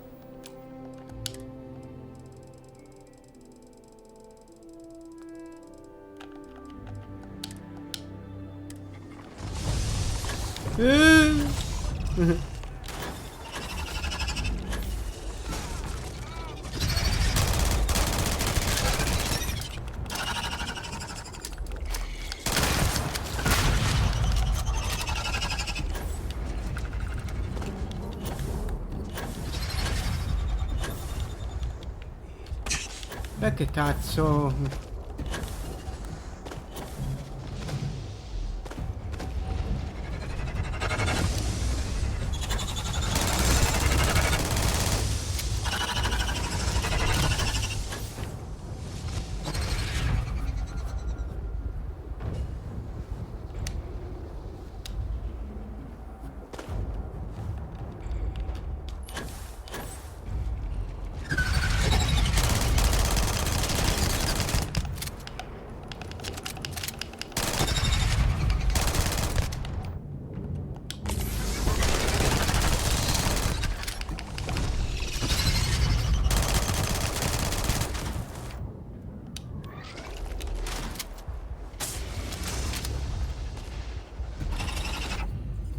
Che cazzo?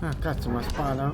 Ah, cazzo, ma spara?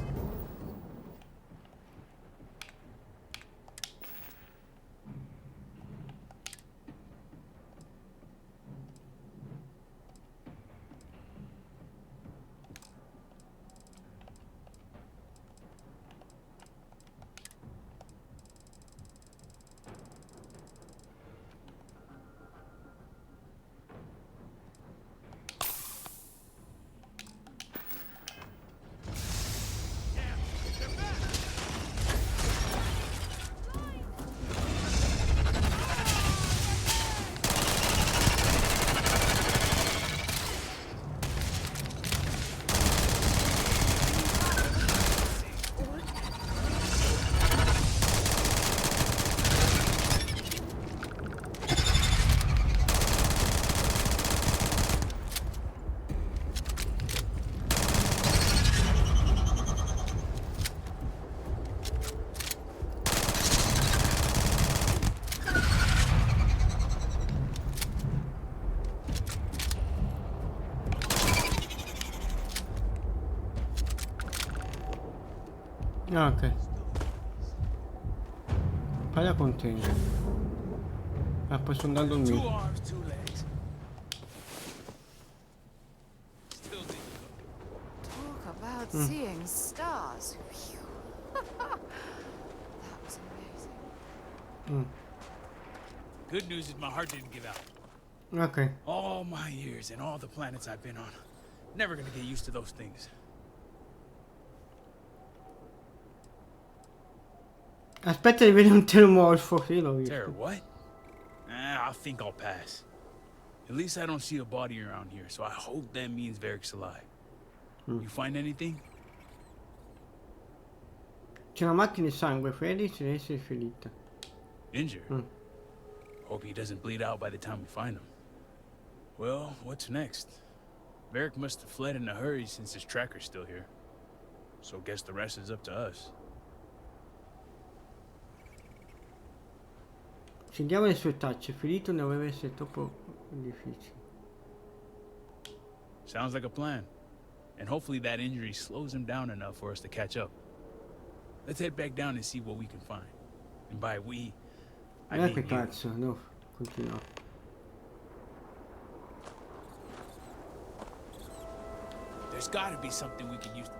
Ah, ok. Palla container. Ah, poi sono andato a Two dormire. arms, two legs. Still think Talk about seeing stars. Phew. That was amazing. good news is my heart didn't give out. Ok. All my years and all the planets I've been on. Never gonna get used to those things. Aspetta di vedere un pteromorfo. Sì, l'ho Terror, visto. what? I think I'll pass. At least I don't see a body around here, so I hope that means Varric's alive. You find anything? C'è una macchina di sangue. Freddy si deve essere ferita. Injured? Hope he doesn't bleed out by the time we find him. Well, what's next? Varric must have fled in a hurry since his tracker's still here. So guess the rest is up to us. Scendiamo le sue tracce. Ferito ne dovrebbe essere troppo difficile. Sounds like a plan. And hopefully that injury slows him down enough for us to catch up. Let's head back down and see what we can find. And by we, I mean Che you. cazzo, no, continua. There's gotta be something we can use.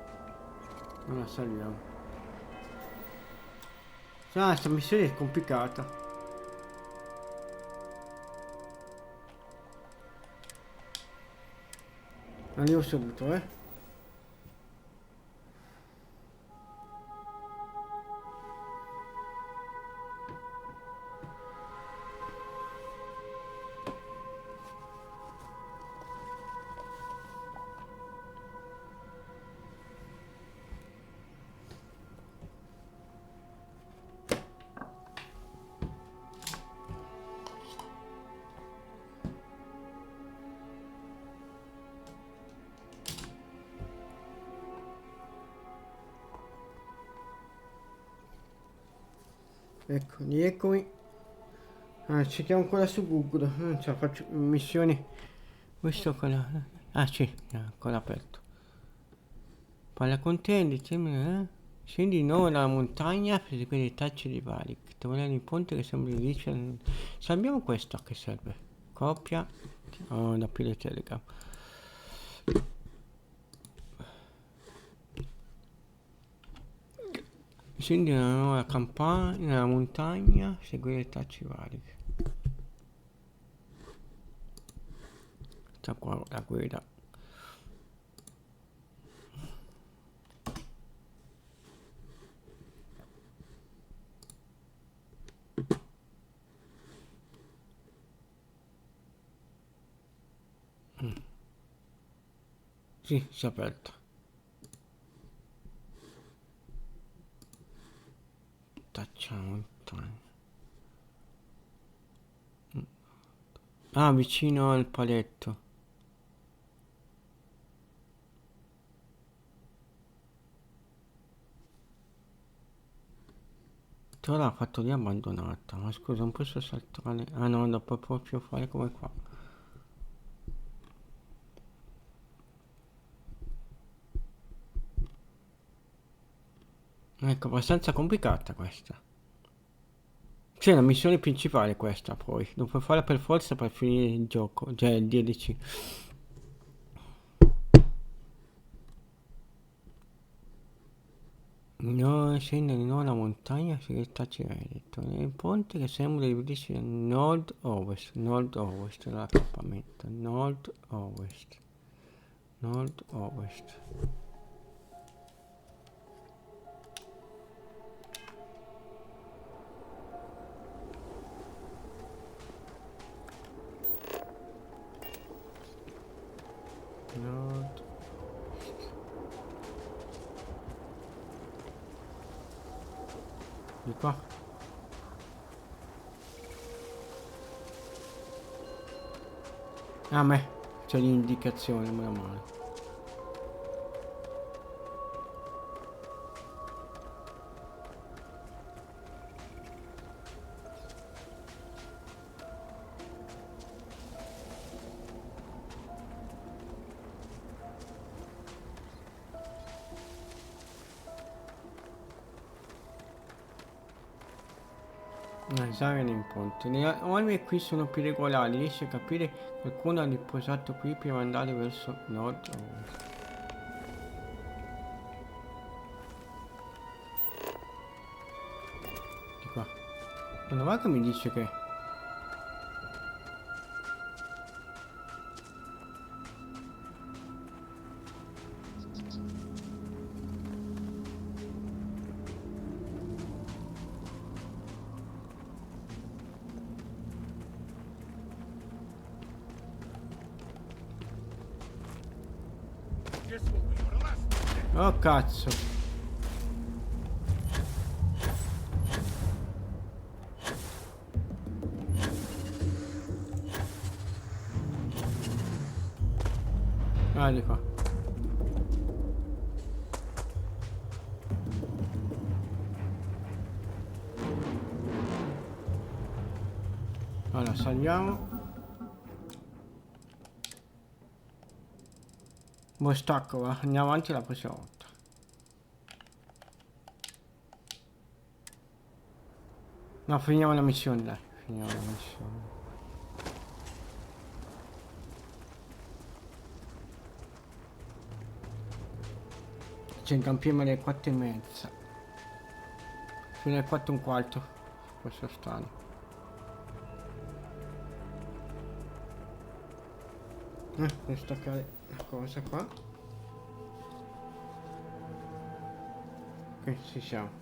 Allora saliamo. Ah, sta missione è complicata. Arrivo subito, eh. Ecco, eccomi. Ah, cerchiamo quella su Google. Non ce la faccio. Missioni. Questo quella. Ah sì, ancora aperto. Parla con te, eh? Scendi di nuovo dalla montagna per seguire le tracce di Varik. Troverai il ponte che sembra di dice. Salviamo questo a che serve? Copia. Oh, da più le Telegram. Scendi nella nuova campagna, nella montagna, seguire le tracce Varik. Sta qua la guida. Sì, si è aperto. Taccia montagna. Ah, vicino al paletto. Ora la fattoria abbandonata. Ma scusa, non posso saltare. Ah no, non può proprio fare come qua. Ecco, abbastanza complicata questa. C'è la missione principale questa poi. Non puoi farla per forza per finire il gioco. Cioè il DLC. No, scende di nuovo la montagna segreta detto. Nel ponte che sembra dividersi da nord-ovest. Nord-ovest dell'accampamento. Nord-ovest. Nord-ovest. Nord. Di qua. A me c'è l'indicazione, meno male. Esame in ponte. Le orme qui sono più regolari, riesci a capire qualcuno ha riposato qui prima di andare verso nord-ovest. Di qua. Non va che mi dice che... Oh cazzo. Ah, di qua. Allora, saliamo. Boh, stacco, va. Andiamo avanti la prossima volta. No, finiamo la missione, dai. Finiamo la missione. Cioè, campiamo alle 4:30. Fino alle 4:15. Questo strano. Devo staccare la cosa qua. Ok, ci siamo.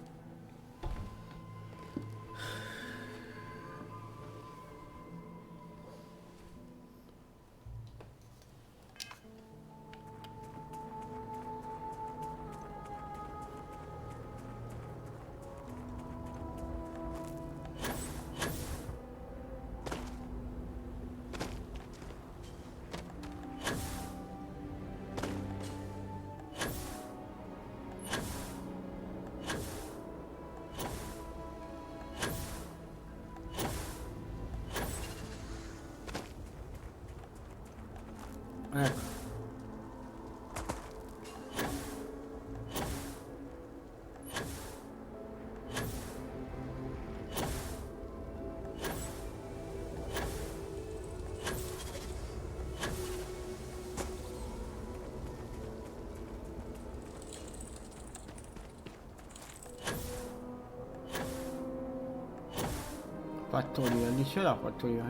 Ecco. Fattoria, dice la fattoria,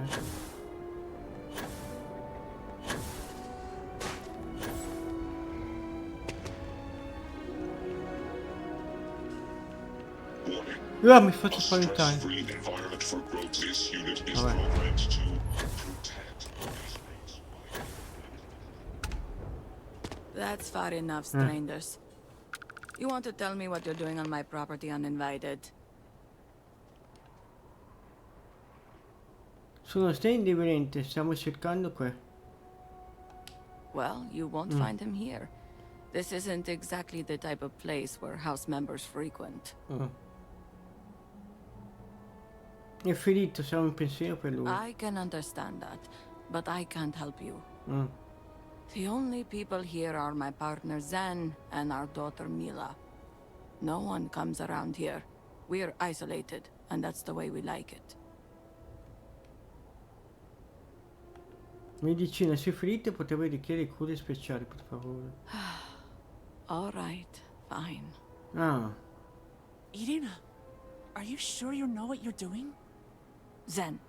mi faccio spaventare. Vabbè. That's far enough, strangers. You want to tell me what you're doing on my property uninvited? Sono indifferente, stiamo cercando qui. Well, you won't find him here. This isn't exactly the type of place where house members frequent. È ferito, siamo in pensiero per lui. I can understand that, but I can't help you. The only people here are my partner Zen and our daughter Mila. No one comes around here. We're isolated, and that's the way we like it. Medicina, se ferite potrebbe richiedere cure speciali, per favore. All right, fine. Irina, are you sure you know what you're doing? Zen,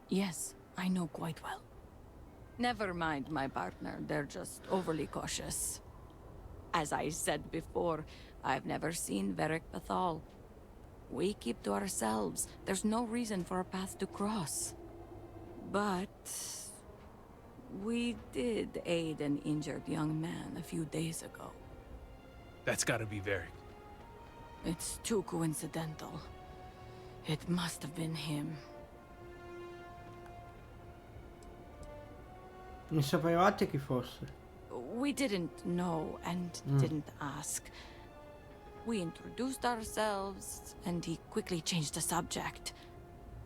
yes, I know quite well. Never mind my partner, they're just overly cautious. As I said before, I've never seen Varric Bethal. We keep to ourselves. There's no reason for a path to cross. But we did aid an injured young man a few days ago. That's gotta be Varric. It's too coincidental. It must have been him. Non sapevate chi fosse? We didn't know and didn't ask. We introduced ourselves, and he quickly changed the subject.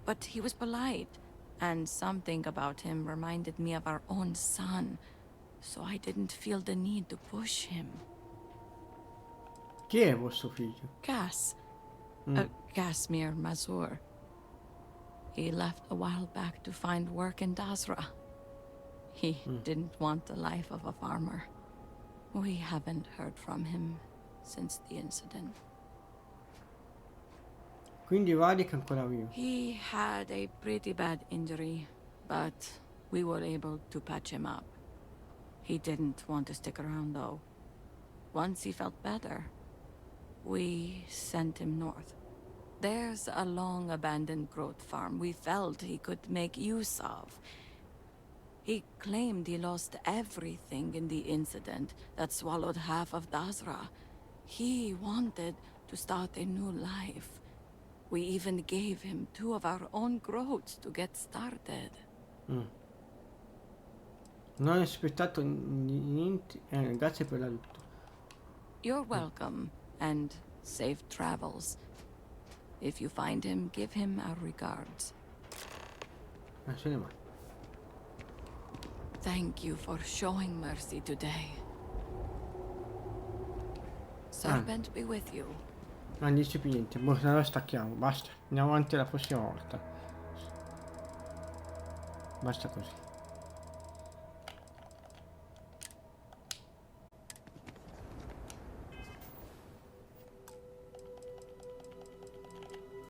But he was polite, and something about him reminded me of our own son, so I didn't feel the need to push him. Chi è vostro figlio? Cass. Casimir Mazur. He left a while back to find work in Dasra. He didn't want the life of a farmer. We haven't heard from him since the incident. Quindi Varric è ancora vivo. He had a pretty bad injury, but we were able to patch him up. He didn't want to stick around though. Once he felt better, we sent him north. There's a long abandoned growth farm we felt he could make use of. He claimed he lost everything in the incident that swallowed half of Dasra. He wanted to start a new life. We even gave him 2 of our own growths to get started. Non ho aspettato niente. Grazie per l'aiuto. You're welcome, and safe travels. If you find him, give him our regards. Se ne va. Thank you for showing mercy today. Serpent be with you. Non dice più niente. Boh, allora stacchiamo. Basta. Andiamo avanti la prossima volta. Basta così.